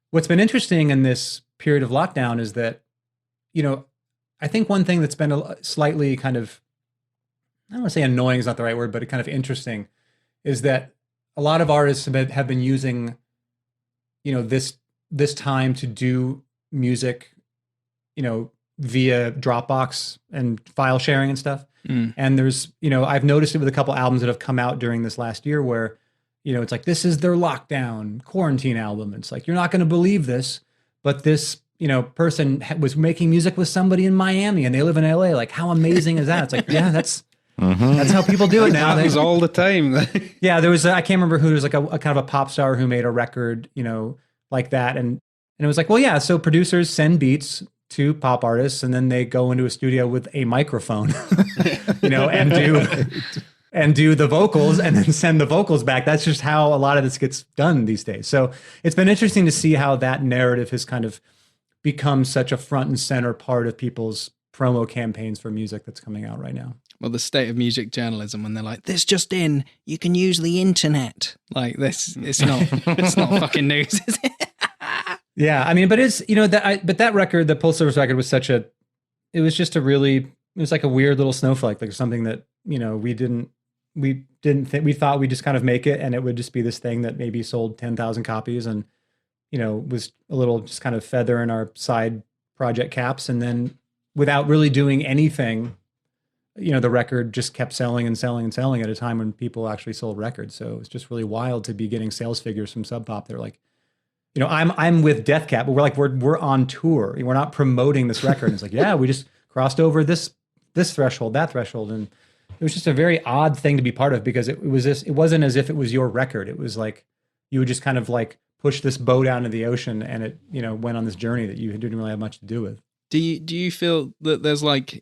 what's been interesting in this period of lockdown is that, I think one thing that's been a slightly kind of, I don't want to say annoying is not the right word, but kind of interesting, is that a lot of artists have been using, this time to do music via Dropbox and file sharing and stuff. And there's, I've noticed it with a couple albums that have come out during this last year where, it's like, this is their lockdown quarantine album. It's like, you're not going to believe this, but this, person was making music with somebody in Miami and they live in LA. Like, how amazing is that? It's like, yeah, that's how people do it now. That happens all the time. Yeah, there was, I can't remember who, there was like a kind of a pop star who made a record, like that. And it was like, well, yeah, so producers send beats to pop artists and then they go into a studio with a microphone, and do the vocals and then send the vocals back. That's just how a lot of this gets done these days. So it's been interesting to see how that narrative has kind of become such a front and center part of people's promo campaigns for music that's coming out right now. Well, the state of music journalism, when they're like, this just in, you can use the internet. Like this, it's not fucking news, is it? Yeah. I mean, but it's, but that record, the Postal Service record was it was just it was like a weird little snowflake, like something that, we thought we'd just kind of make it and it would just be this thing that maybe sold 10,000 copies and, was a little just kind of feather in our side project caps. And then without really doing anything, the record just kept selling and selling and selling at a time when people actually sold records. So it's just really wild to be getting sales figures from Sub Pop. They're like, I'm with Death Cab, but we're on tour. We're not promoting this record. And it's like, yeah, we just crossed over this threshold, that threshold. And it was just a very odd thing to be part of because it wasn't as if it was your record. It was like, you would just kind of like push this boat out into the ocean and it, went on this journey that you didn't really have much to do with. Do you feel that there's like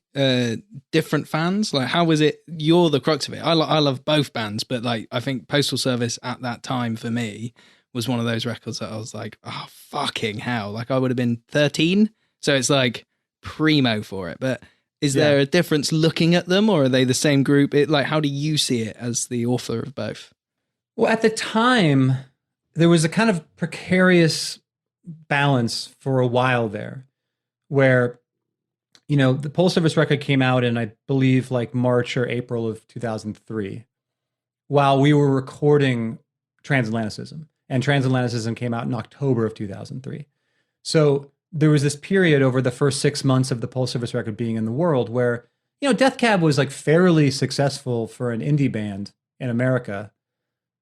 different fans? Like, how was it? You're the crux of it. I love both bands, but like, I think Postal Service at that time for me was one of those records that I was like, oh, fucking hell. Like I would have been 13. So it's like primo for it. But is there a difference looking at them or are they the same group? How do you see it as the author of both? Well, at the time, there was a kind of precarious balance for a while there where, the Postal Service record came out in, I believe, like March or April of 2003, while we were recording Transatlanticism. And Transatlanticism came out in October of 2003. So there was this period over the first 6 months of the Postal Service record being in the world where, Death Cab was like fairly successful for an indie band in America.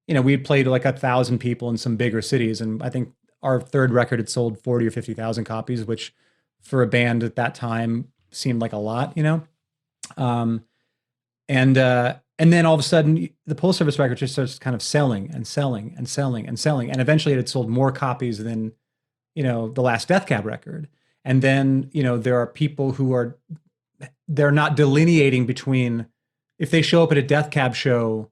We played like 1,000 people in some bigger cities. And I think our third record had sold 40 or 50,000 copies, which for a band at that time seemed like a lot, And then all of a sudden, the Postal Service record just starts kind of selling and selling and selling and selling. And eventually it had sold more copies than, the last Death Cab record. And then, there are people who they're not delineating between, if they show up at a Death Cab show,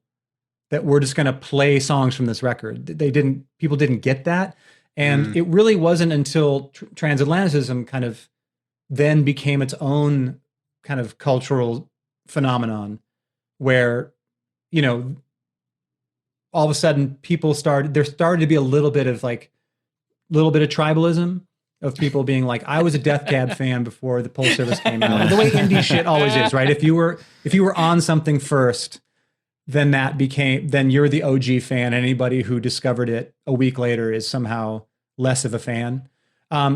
that we're just going to play songs from this record. People didn't get that. And it really wasn't until Transatlanticism kind of then became its own kind of cultural phenomenon where, all of a sudden there started to be a little bit of tribalism of people being like, I was a Death Cab fan before the Postal Service came out. The way indie shit always is, right? If you were on something first, then you're the OG fan. Anybody who discovered it a week later is somehow less of a fan.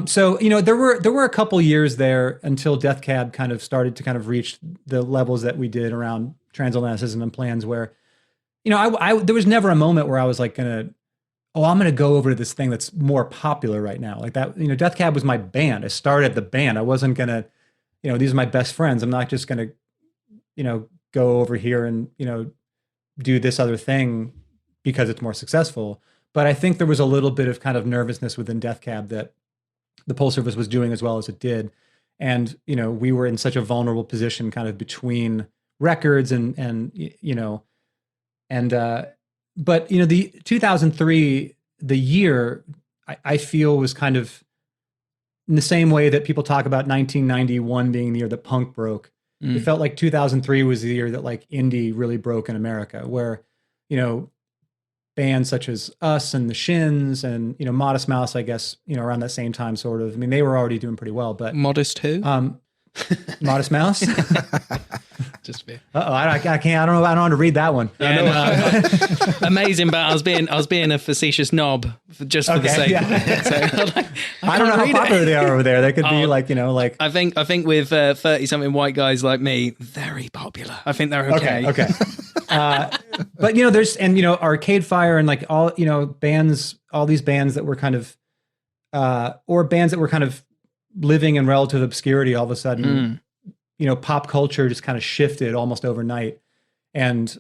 So there were a couple years there until Death Cab kind of started to kind of reach the levels that we did around Transatlanticism and Plans where, there was never a moment where I was like I'm going to go over to this thing that's more popular right now. Like that, Death Cab was my band. I started the band. I wasn't going to, these are my best friends. I'm not just going to, go over here and, do this other thing because it's more successful. But I think there was a little bit of kind of nervousness within Death Cab that the Postal Service was doing as well as it did. And, we were in such a vulnerable position kind of between records but the 2003, the year I feel was kind of in the same way that people talk about 1991 being the year that punk broke. It felt like 2003 was the year that like indie really broke in America where, bands such as us and the Shins and, Modest Mouse, I guess, around that same time, sort of. I mean, they were already doing pretty well, but Modest who? Modest Mouse. Just be. I can't. I don't know. I don't want to read that one. Yeah, amazing, but I was being a facetious knob for the sake of it. So, I don't know how popular they are over there. They could be like I think with 30-something white guys like me, very popular. I think they're okay. Okay. But there's Arcade Fire and like all bands, all these bands that were kind of or bands that were kind of living in relative obscurity. All of a sudden, pop culture just kind of shifted almost overnight, and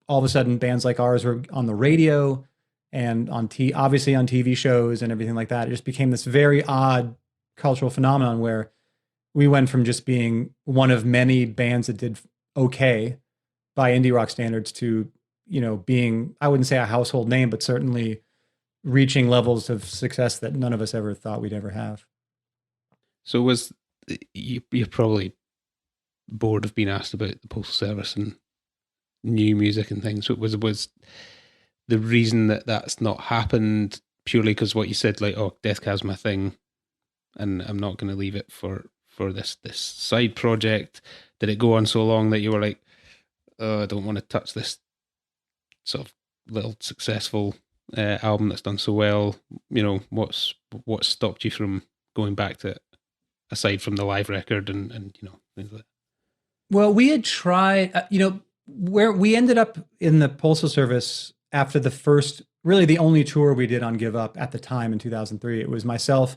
all of a sudden bands like ours were on the radio and obviously on TV shows and everything like that. It just became this very odd cultural phenomenon where we went from just being one of many bands that did okay by indie rock standards to, being, I wouldn't say a household name, but certainly reaching levels of success that none of us ever thought we'd ever have. So was you're probably bored of being asked about the Postal Service and new music and things. So was the reason that that's not happened purely because what you said, like, oh, Death Cab's my thing, and I'm not going to leave it for this side project? Did it go on so long that you were like, oh, I don't want to touch this sort of little successful album that's done so well? What stopped you from going back to it, aside from the live record and things like that? Well, we had tried, where we ended up in the Postal Service after the first, really the only tour we did on Give Up at the time in 2003. It was myself,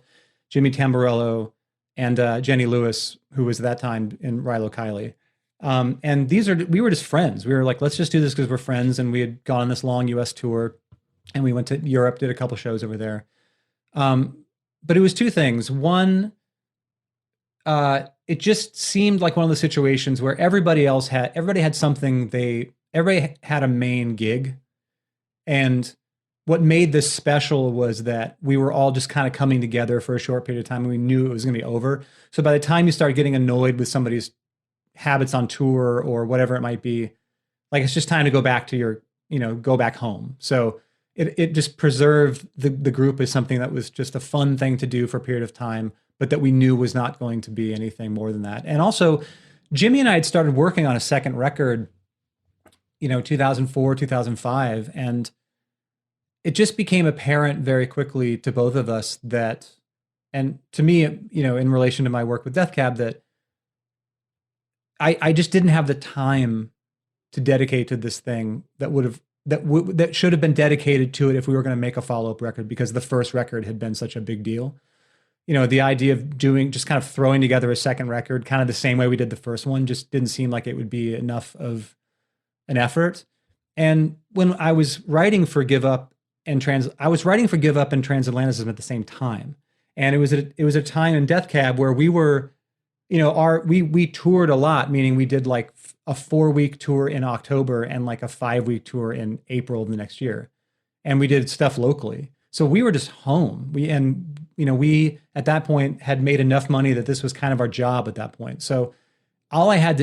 Jimmy Tamborello, and Jenny Lewis, who was at that time in Rilo Kiley. And we were just friends. We were like, let's just do this because we're friends. And we had gone on this long US tour and we went to Europe, did a couple shows over there. But it was two things. One, it just seemed like one of the situations where everybody had something, everybody had a main gig. And what made this special was that we were all just kind of coming together for a short period of time and we knew it was going to be over. So by the time you start getting annoyed with somebody's habits on tour or whatever it might be, like, it's just time to go back to go back home. So it just preserved the group as something that was just a fun thing to do for a period of time, but that we knew was not going to be anything more than that. And also, Jimmy and I had started working on a second record, 2004, 2005, and it just became apparent very quickly to both of us that, and to me, in relation to my work with Death Cab, that I just didn't have the time to dedicate to this thing that should have been dedicated to it if we were going to make a follow-up record, because the first record had been such a big deal. The idea of just kind of throwing together a second record, kind of the same way we did the first one, just didn't seem like it would be enough of an effort. And when I was writing for Give Up and Transatlanticism at the same time. And it was a time in Death Cab where we were, we toured a lot, meaning we did like a 4-week tour in October and like a 5-week tour in April of the next year. And we did stuff locally. So we were just home. We at that point had made enough money that this was kind of our job at that point. So I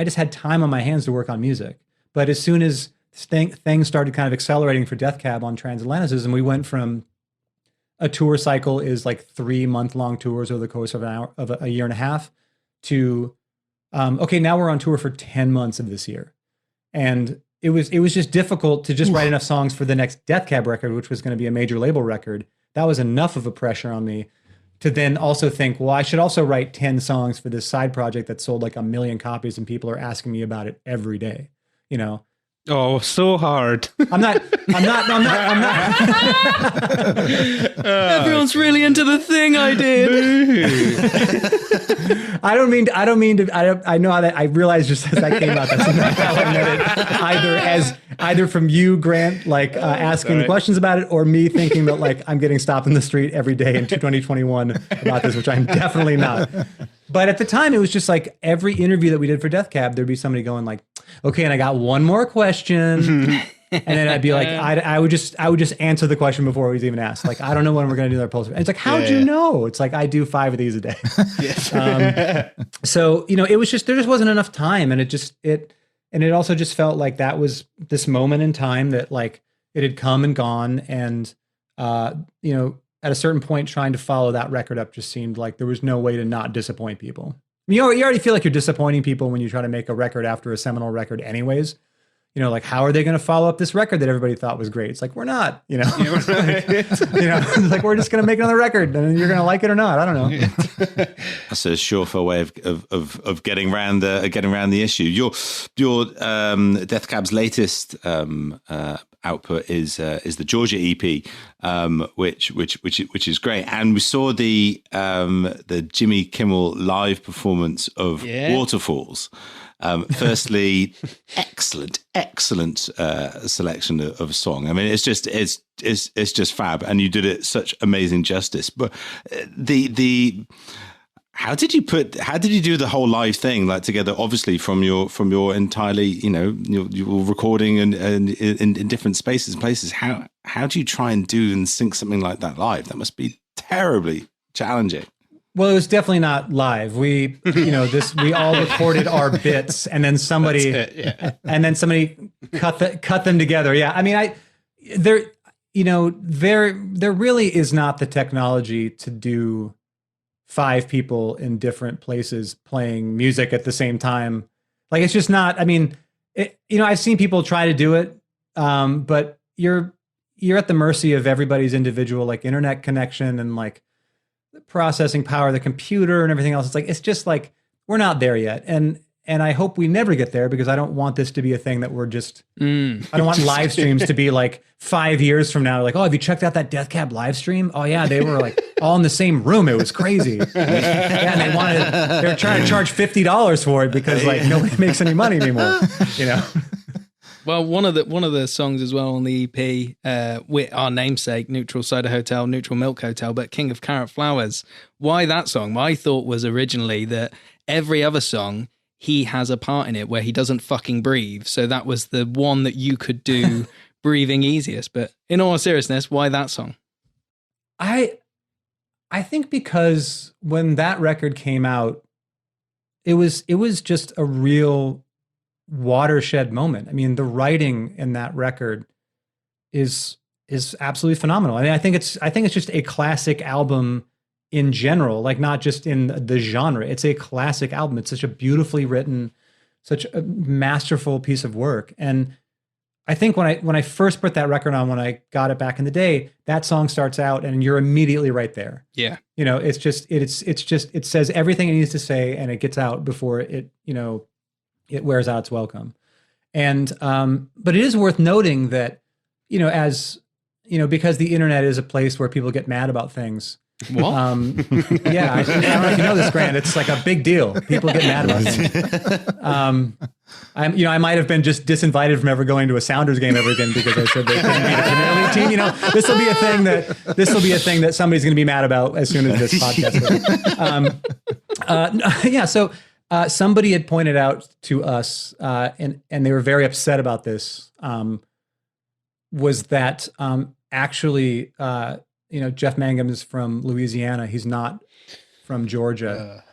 just had time on my hands to work on music. But as soon as things started kind of accelerating for Death Cab on Transatlanticism, we went from a tour cycle is like 3-month-long tours over the course of a year and a half to, okay, now we're on tour for 10 months of this year. And it was just difficult to just write enough songs for the next Death Cab record, which was going to be a major label record. That was enough of a pressure on me to then also think, well, I should also write 10 songs for this side project that sold like 1 million copies and people are asking me about it every day, Oh, so hard. I'm not. Everyone's really into the thing I did. I know that I realized just as that came out, that's not how I meant it. Either from you, Grant, like asking the questions about it, or me thinking that like I'm getting stopped in the street every day in 2021 about this, which I'm definitely not. But at the time, it was just like every interview that we did for Death Cab, there'd be somebody going like, okay, and I got one more question. And then I'd be like, I would just answer the question before it was even asked. Like, I don't know when we're going to do our post. And it's like, how'd you know? It's like, I do 5 of these a day. So, it was just, there just wasn't enough time. And it also just felt like that was this moment in time that like it had come and gone. And, at a certain point, trying to follow that record up just seemed like there was no way to not disappoint people. You already feel like you're disappointing people when you try to make a record after a seminal record anyways. You know, like, how are they going to follow up this record that everybody thought was great? It's like, we're not, you know, it's like, we're just going to make another record and you're going to like it or not. I don't know. That's a surefire way of getting around the issue. Your Death Cab's latest output is the Georgia EP, which is great. And we saw the Jimmy Kimmel live performance of Waterfalls. Firstly, excellent selection of a song. I mean, it's just fab, and you did it such amazing justice. But how did you do the whole live thing like together? Obviously, from your entirely, you know, you're recording and in different spaces and places. How do you try and do and sync something like that live? That must be terribly challenging. Well, it was definitely not live. We all recorded our bits, and then somebody cut them together. Yeah, I mean, there really is not the technology to do 5 people in different places playing music at the same time. Like, it's just not. I mean, I've seen people try to do it, but you're at the mercy of everybody's individual like internet connection and like the processing power of the computer and everything else. It's like, it's just like, we're not there yet. And I hope we never get there, because I don't want this to be a thing that we're just, I don't want live streams to be like 5 years from now, like, oh, have you checked out that Death Cab live stream? Oh yeah, they were like all in the same room. It was crazy. Yeah, and they were trying to charge $50 for it because like nobody makes any money anymore, you know? Well, one of the songs as well on the EP, with our namesake, Neutral Cider Hotel, Neutral Milk Hotel, but King of Carrot Flowers. Why that song? My thought was originally that every other song, he has a part in it where he doesn't fucking breathe. So that was the one that you could do breathing easiest. But in all seriousness, why that song? I think because when that record came out, it was just a real watershed moment. I mean, the writing in that record is absolutely phenomenal. I mean, I think it's just a classic album in general, like not just in the genre. It's a classic album. It's such a beautifully written, such a masterful piece of work. And I think when I first put that record on, when I got it back in the day, that song starts out and you're immediately right there. Yeah. You know, it says everything it needs to say, and it gets out before it wears out its welcome. And, but it is worth noting that, as, because the internet is a place where people get mad about things. What? Yeah. I don't know if you know this, Grant. It's like a big deal. People get mad about things. I might have been just disinvited from ever going to a Sounders game ever again because I said they couldn't beat a Premier League team. This will be a thing that somebody's going to be mad about as soon as this podcast goes. So somebody had pointed out to us, and they were very upset about this, was that actually, Jeff Mangum is from Louisiana. He's not from Georgia.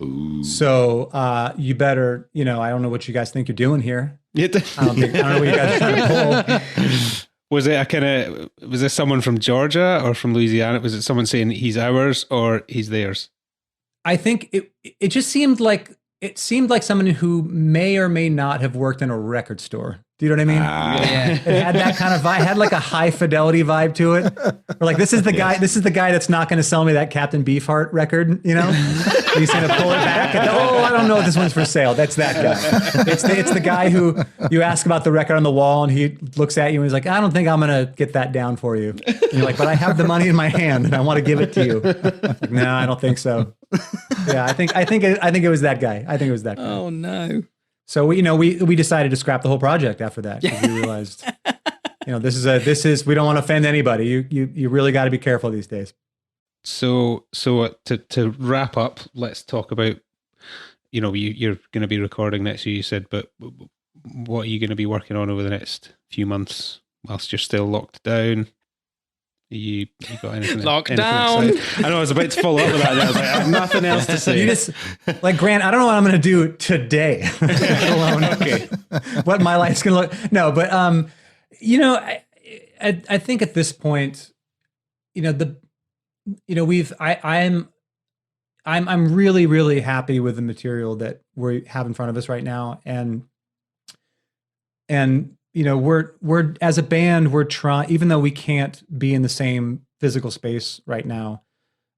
So you better, I don't know what you guys think you're doing here. I don't know what you guys are trying to pull. Was this someone from Georgia or from Louisiana? Was it someone saying he's ours or he's theirs? I think it just seemed like someone who may or may not have worked in a record store. Do you know what I mean? Yeah. It had that kind of vibe. It had like a high fidelity vibe to it. Or like, this is the guy. This is the guy that's not going to sell me that Captain Beefheart record. He's going to pull it back. I don't know if this one's for sale. That's that guy. It's the guy who you ask about the record on the wall, and he looks at you and he's like, I don't think I'm going to get that down for you. And you're like, but I have the money in my hand and I want to give it to you. Like, no, I don't think so. Yeah, I think it was that guy. I think it was that guy. Oh no. So we decided to scrap the whole project after that, because we realized, this is we don't want to offend anybody. You really got to be careful these days. So to wrap up, let's talk about, you're going to be recording next year, you said, but what are you going to be working on over the next few months whilst you're still locked down? You got anything? Lockdown. I know I was about to follow up with that. I was like, I have nothing else to say. Like, Grant, I don't know what I'm going to do today. Alone. Okay. What my life's going to look. No, but I think at this point, I'm I'm really, really happy with the material that we have in front of us right now. And we're as a band, we're trying, even though we can't be in the same physical space right now.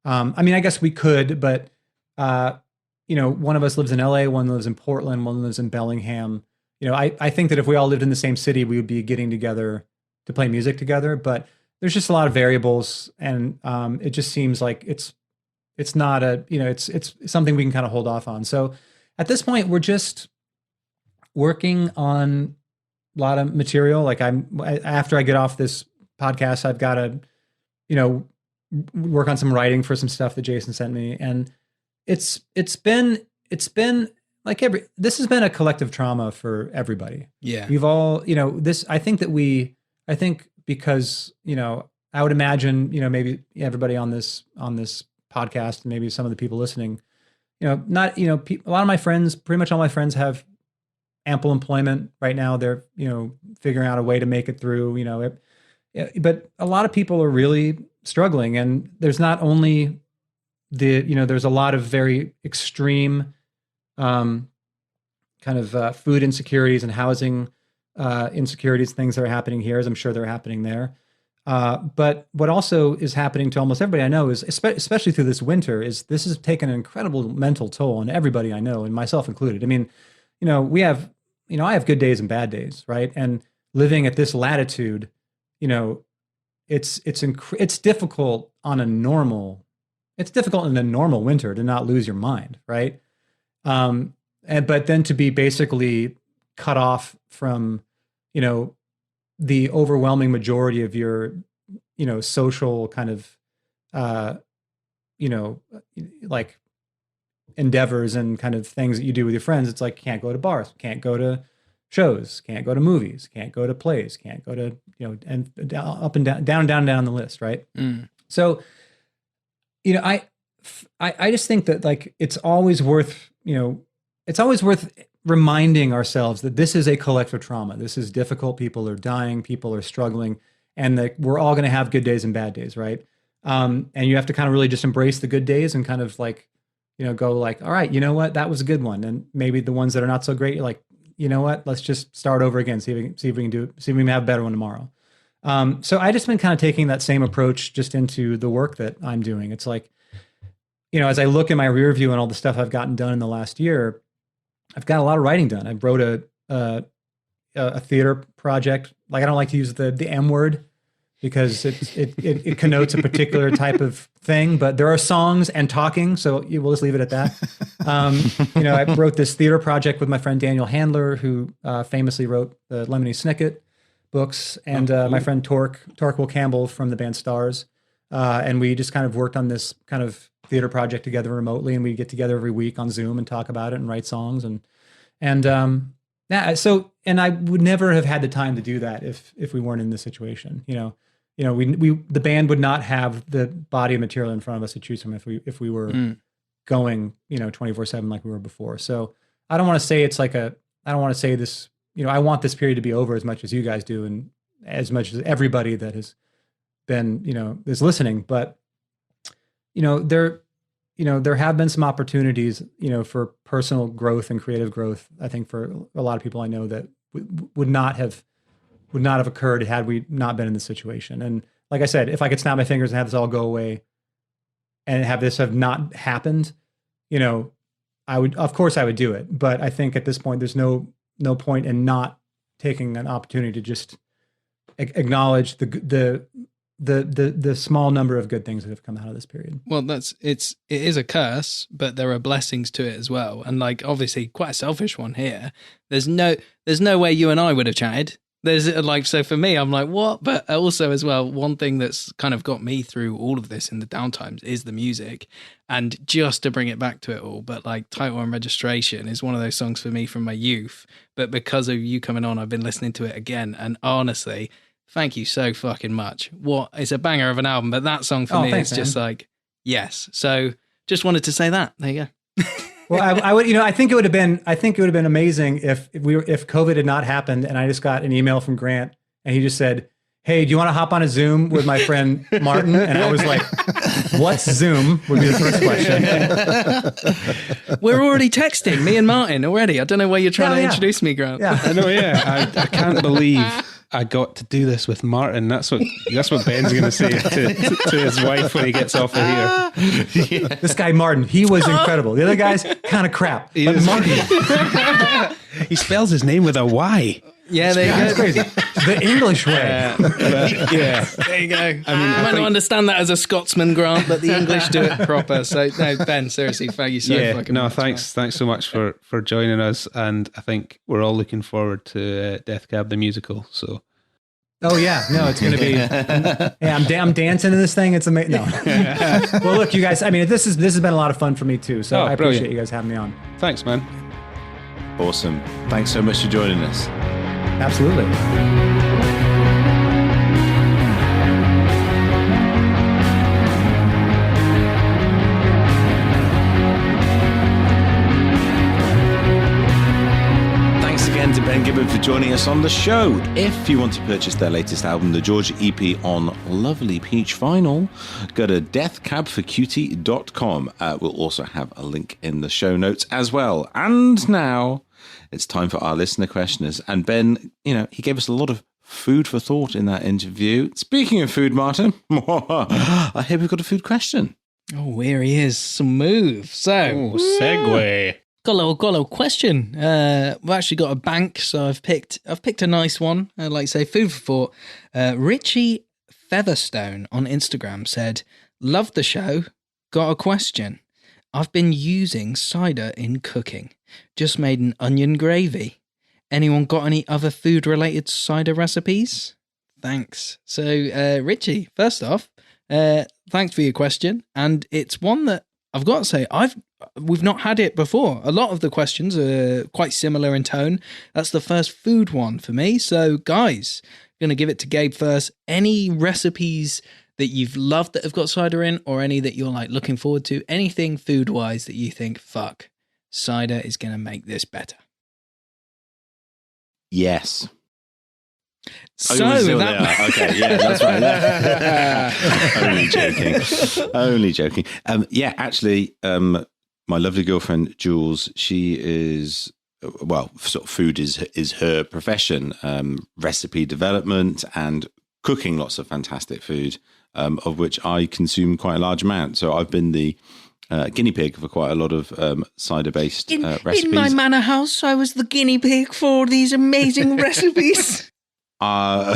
I mean, I guess we could, but one of us lives in LA, one lives in Portland, one lives in Bellingham. I think that if we all lived in the same city, we would be getting together to play music together. But there's just a lot of variables, and it just seems like it's not it's something we can kind of hold off on. So at this point, we're just working on a lot of material. Like after I get off this podcast, I've got to, work on some writing for some stuff that Jason sent me. And it's been like this has been a collective trauma for everybody. Yeah. We've all, I think because, I would imagine, maybe everybody on this podcast, maybe some of the people listening, a lot of my friends, pretty much all my friends have ample employment right now. They're, figuring out a way to make it through, but a lot of people are really struggling, and there's not only there's a lot of very extreme kind of food insecurities and housing insecurities, things that are happening here, as I'm sure they're happening there. But what also is happening to almost everybody I know is, especially through this winter, is this has taken an incredible mental toll on everybody I know, and myself included. I mean, I have good days and bad days, right? And living at this latitude, it's difficult on a normal. It's difficult in a normal winter to not lose your mind, right? But then to be basically cut off from, the overwhelming majority of your, social kind of, like endeavors and kind of things that you do with your friends. It's like, can't go to bars, can't go to shows, can't go to movies, can't go to plays, can't go to, and up and down the list, right? So, I just think that like it's always worth reminding ourselves that this is a collective trauma. This is difficult. People are dying, people are struggling, and that we're all going to have good days and bad days, right? And you have to kind of really just embrace the good days and kind of like, go like, all right, you know what, that was a good one. And maybe the ones that are not so great, you're like, you know what, let's just start over again, see if we can have a better one tomorrow. So I just been kind of taking that same approach just into the work that I'm doing. It's like, as I look in my rear view and all the stuff I've gotten done in the last year, I've got a lot of writing done. I wrote a theater project. Like, I don't like to use the M word because it connotes a particular type of thing, but there are songs and talking, so we'll just leave it at that. I wrote this theater project with my friend Daniel Handler, who famously wrote the Lemony Snicket books, and my friend Torquil Campbell from the band Stars. And we just kind of worked on this kind of theater project together remotely, and we get together every week on Zoom and talk about it and write songs and I would never have had the time to do that if we weren't in this situation. The band would not have the body of material in front of us to choose from if we were going 24/7 like we were before. So I don't want to say I don't want to say this. I want this period to be over as much as you guys do, and as much as everybody that has been is listening, but there have been some opportunities, for personal growth and creative growth. I think for a lot of people I know that would not have occurred had we not been in this situation. And like I said, if I could snap my fingers and have this all go away and have this have not happened, I would do it. But I think at this point, there's no point in not taking an opportunity to just acknowledge the small number of good things that have come out of this period. Well, it is a curse, but there are blessings to it as well. And like, obviously quite a selfish one here. There's no way you and I would have chatted. So for me, I'm like, what? But also as well, one thing that's kind of got me through all of this in the downtimes is the music. And just to bring it back to it all, but like Title and Registration is one of those songs for me from my youth. But because of you coming on, I've been listening to it again. And honestly, thank you so fucking much. It's a banger of an album, but that song for me is just like, yes. So just wanted to say that. There you go. Well, I would, I think it would have been amazing if COVID had not happened and I just got an email from Grant and he just said, hey, do you want to hop on a Zoom with my friend Martin? And I was like, what's Zoom? Would be the first question. We're already texting, me and Martin already. I don't know why you're trying to introduce me, Grant. Yeah. I know, I can't believe I got to do this with Martin. That's what Ben's going to say to his wife when he gets off of here. This guy Martin, he was incredible. The other guy's kind of crap. But Martin, he spells his name with a Y. Yeah, there you go. that's crazy. The English way. Yeah. There you go. I might not understand that as a Scotsman, Grant, but the English do it proper. So, no, Ben, seriously, thank you so fucking much. Thanks so much for joining us. And I think we're all looking forward to Death Cab the musical. So. Oh yeah, no, it's going to be. I'm dancing in this thing. It's amazing. No. Well, look, you guys. I mean, this has been a lot of fun for me too. So I appreciate you guys having me on. Thanks, man. Awesome. Thanks so much for joining us. Absolutely. Thanks again to Ben Gibbard for joining us on the show. If you want to purchase their latest album, the Georgia EP on Lovely Peach Vinyl, go to deathcabforcutie.com. We'll also have a link in the show notes as well. And now it's time for our listener questioners. And Ben, he gave us a lot of food for thought in that interview. Speaking of food, Martin, I hear we've got a food question. Oh, here he is. Smooth. So, segue. Got a little question. We've actually got a bank, so I've picked a nice one. Like I say, food for thought. Richie Featherstone on Instagram said, "Love the show. Got a question. I've been using cider in cooking. Just made an onion gravy. Anyone got any other food-related cider recipes? Thanks." So, Richie, first off, thanks for your question, and it's one that I've got to say we've not had it before. A lot of the questions are quite similar in tone. That's the first food one for me. So, guys, I'm going to give it to Gabe first. Any recipes that you've loved that have got cider in, or any that you're like looking forward to? Anything food-wise that you think, fuck, cider is going to make this better? Yes. So that... Okay, yeah, that's right. Only joking. Yeah, actually, my lovely girlfriend Jules, she is, sort of food is her profession. Recipe development and cooking lots of fantastic food, of which I consume quite a large amount. So I've been the guinea pig for quite a lot of cider-based recipes. In my manor house, I was the guinea pig for these amazing recipes. So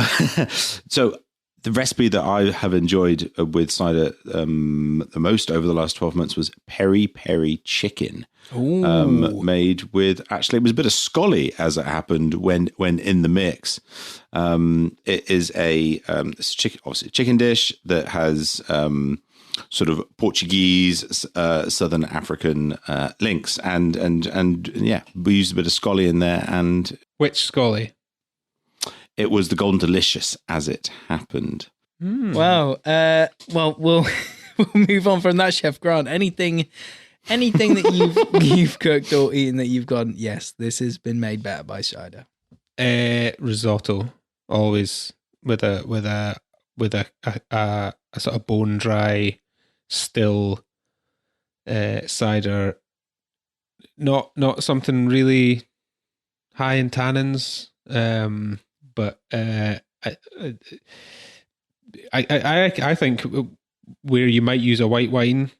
the recipe that I have enjoyed with cider the most over the last 12 months was peri peri chicken. Made with, actually, it was a bit of scully as it happened when in the mix. It is it's obviously a chicken dish that has sort of Portuguese, Southern African links, and yeah, we used a bit of scully in there. And which scully? It was the Golden Delicious, as it happened. Wow. Well, we'll move on from that, Chef Grant. Anything that you've cooked or eaten that you've gone, yes, this has been made better by cider? Risotto, always with a sort of bone dry, still cider. Not something really high in tannins. But I think where you might use a white wine,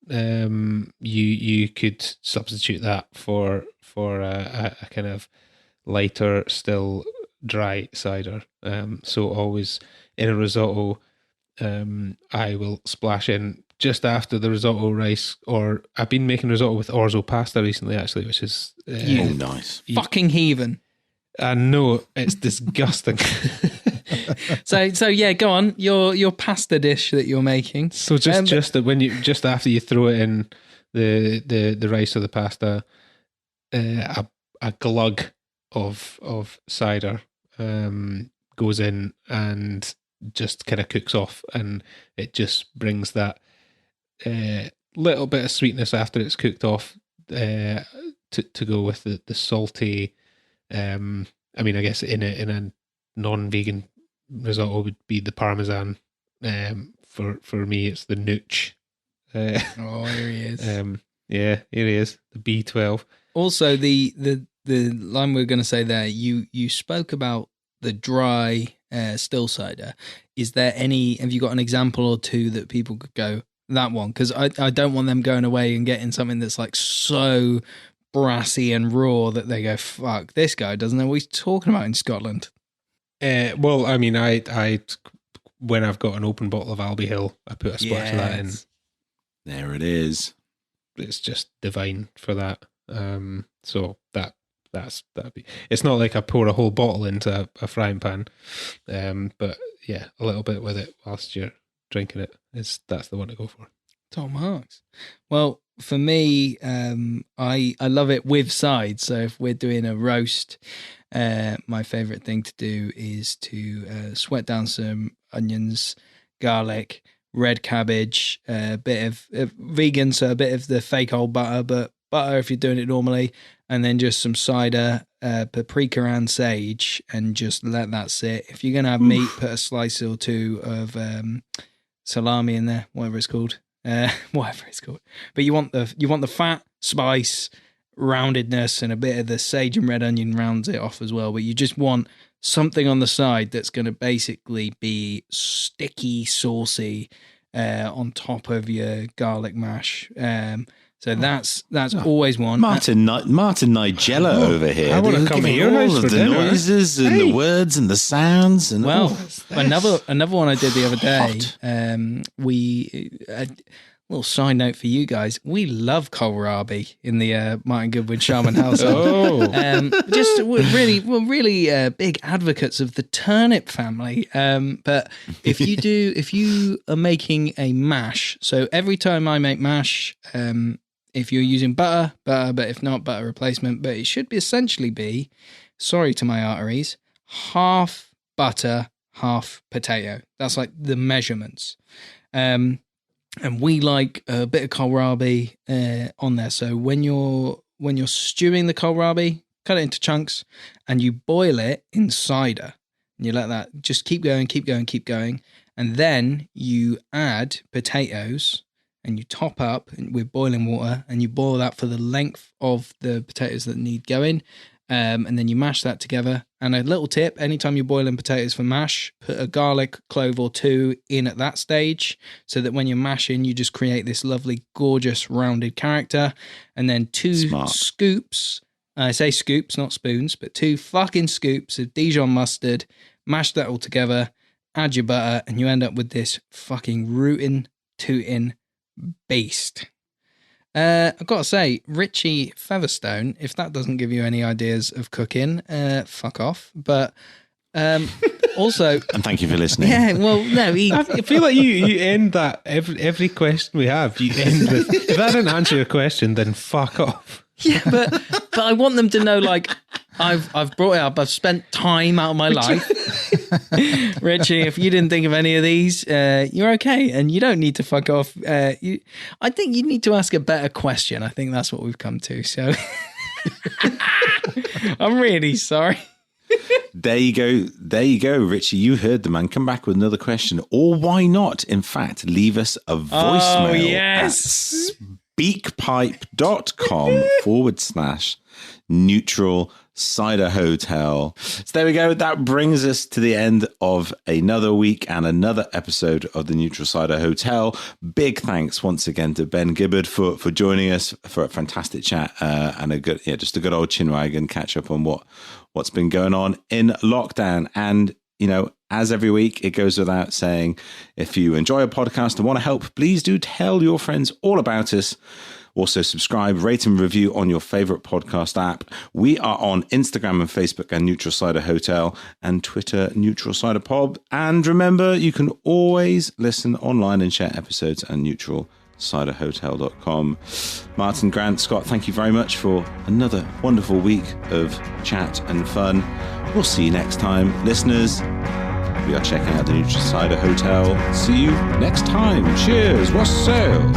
you could substitute that for a kind of lighter, still dry cider. So always in a risotto, I will splash in just after the risotto rice, or I've been making risotto with orzo pasta recently, actually, which is nice. Fucking heathen. I know, it's disgusting. So yeah, go on. Your pasta dish that you're making. So just after you throw it in the rice or the pasta, a glug of cider goes in and just kind of cooks off, and it just brings that little bit of sweetness after it's cooked off to go with the salty. I mean, I guess in a non-vegan risotto would be the Parmesan. For me, it's the Nooch. Oh, here he is. Yeah, here he is. The B12. Also, the line we were going to say there, you spoke about the dry still cider. Is there any, have you got an example or two that people could go, that one? Because I don't want them going away and getting something that's like so brassy and raw that they go, fuck, this guy doesn't know what he's talking about in Scotland. Well, I mean, I when I've got an open bottle of Albie Hill, I put a splash of that in. There it is. It's just divine for that. So that'd be. It's not like I pour a whole bottle into a frying pan, but yeah, a little bit with it whilst you're drinking it. That's the one to go for. Tom Harks. Well, for me, I love it with sides. So if we're doing a roast, my favourite thing to do is to sweat down some onions, garlic, red cabbage, a bit of vegan, so a bit of the fake old butter, but butter if you're doing it normally, and then just some cider, paprika and sage, and just let that sit. If you're going to have meat, put a slice or two of salami in there, whatever it's called. But you want the fat, spice, roundedness, and a bit of the sage and red onion rounds it off as well. But you just want something on the side that's going to basically be sticky, saucy on top of your garlic mash. So that's always one. Martin Nigella over here. I want to come here. All of the noises and the words and the sounds. And another one I did the other day. A little side note for you guys: we love kohlrabi in the Martin Goodwin Sharman household. We're really big advocates of the turnip family. But if you are making a mash, so every time I make mash, if you're using butter, but if not, butter replacement. But it should essentially be, sorry to my arteries, half butter, half potato. That's like the measurements. And we like a bit of kohlrabi on there. So when you're stewing the kohlrabi, cut it into chunks, and you boil it in cider. And you let that just keep going. And then you add potatoes, and you top up with boiling water, and you boil that for the length of the potatoes that need going. And then you mash that together. And a little tip, anytime you're boiling potatoes for mash, put a garlic clove or two in at that stage, so that when you're mashing, you just create this lovely, gorgeous, rounded character. And then 2 scoops, I say scoops, not spoons, but 2 fucking scoops of Dijon mustard, mash that all together, add your butter, and you end up with this fucking rootin', tootin' beast. I've got to say, Richie Featherstone, if that doesn't give you any ideas of cooking, fuck off. But also... And thank you for listening. Yeah, well, no, I feel like you end that, every question we have, you end with, if that didn't answer your question, then fuck off. Yeah, but I want them to know, like, I've brought it up. I've spent time out of my life. Richie, if you didn't think of any of these, you're okay, and you don't need to fuck off. I think you need to ask a better question. I think that's what we've come to. So I'm really sorry. There you go, Richie. You heard the man. Come back with another question, or why not? In fact, leave us a voicemail. Oh, yes. speakpipe.com/neutral cider hotel. So there we go. That brings us to the end of another week and another episode of the Neutral Cider Hotel. Big thanks once again to Ben Gibbard for joining us for a fantastic chat and a good old chinwag and catch up on what's been going on in lockdown. And as every week, it goes without saying, if you enjoy a podcast and want to help, please do tell your friends all about us. Also, subscribe, rate and review on your favorite podcast app. We are on Instagram and Facebook and Neutral Cider Hotel, and Twitter, Neutral Cider Pod. And remember, you can always listen online and share episodes at neutralciderhotel.com. Martin, Grant, Scott, thank you very much for another wonderful week of chat and fun. We'll see you next time. Listeners, we are checking out the Neutral Cider Hotel. See you next time. Cheers. Wassail.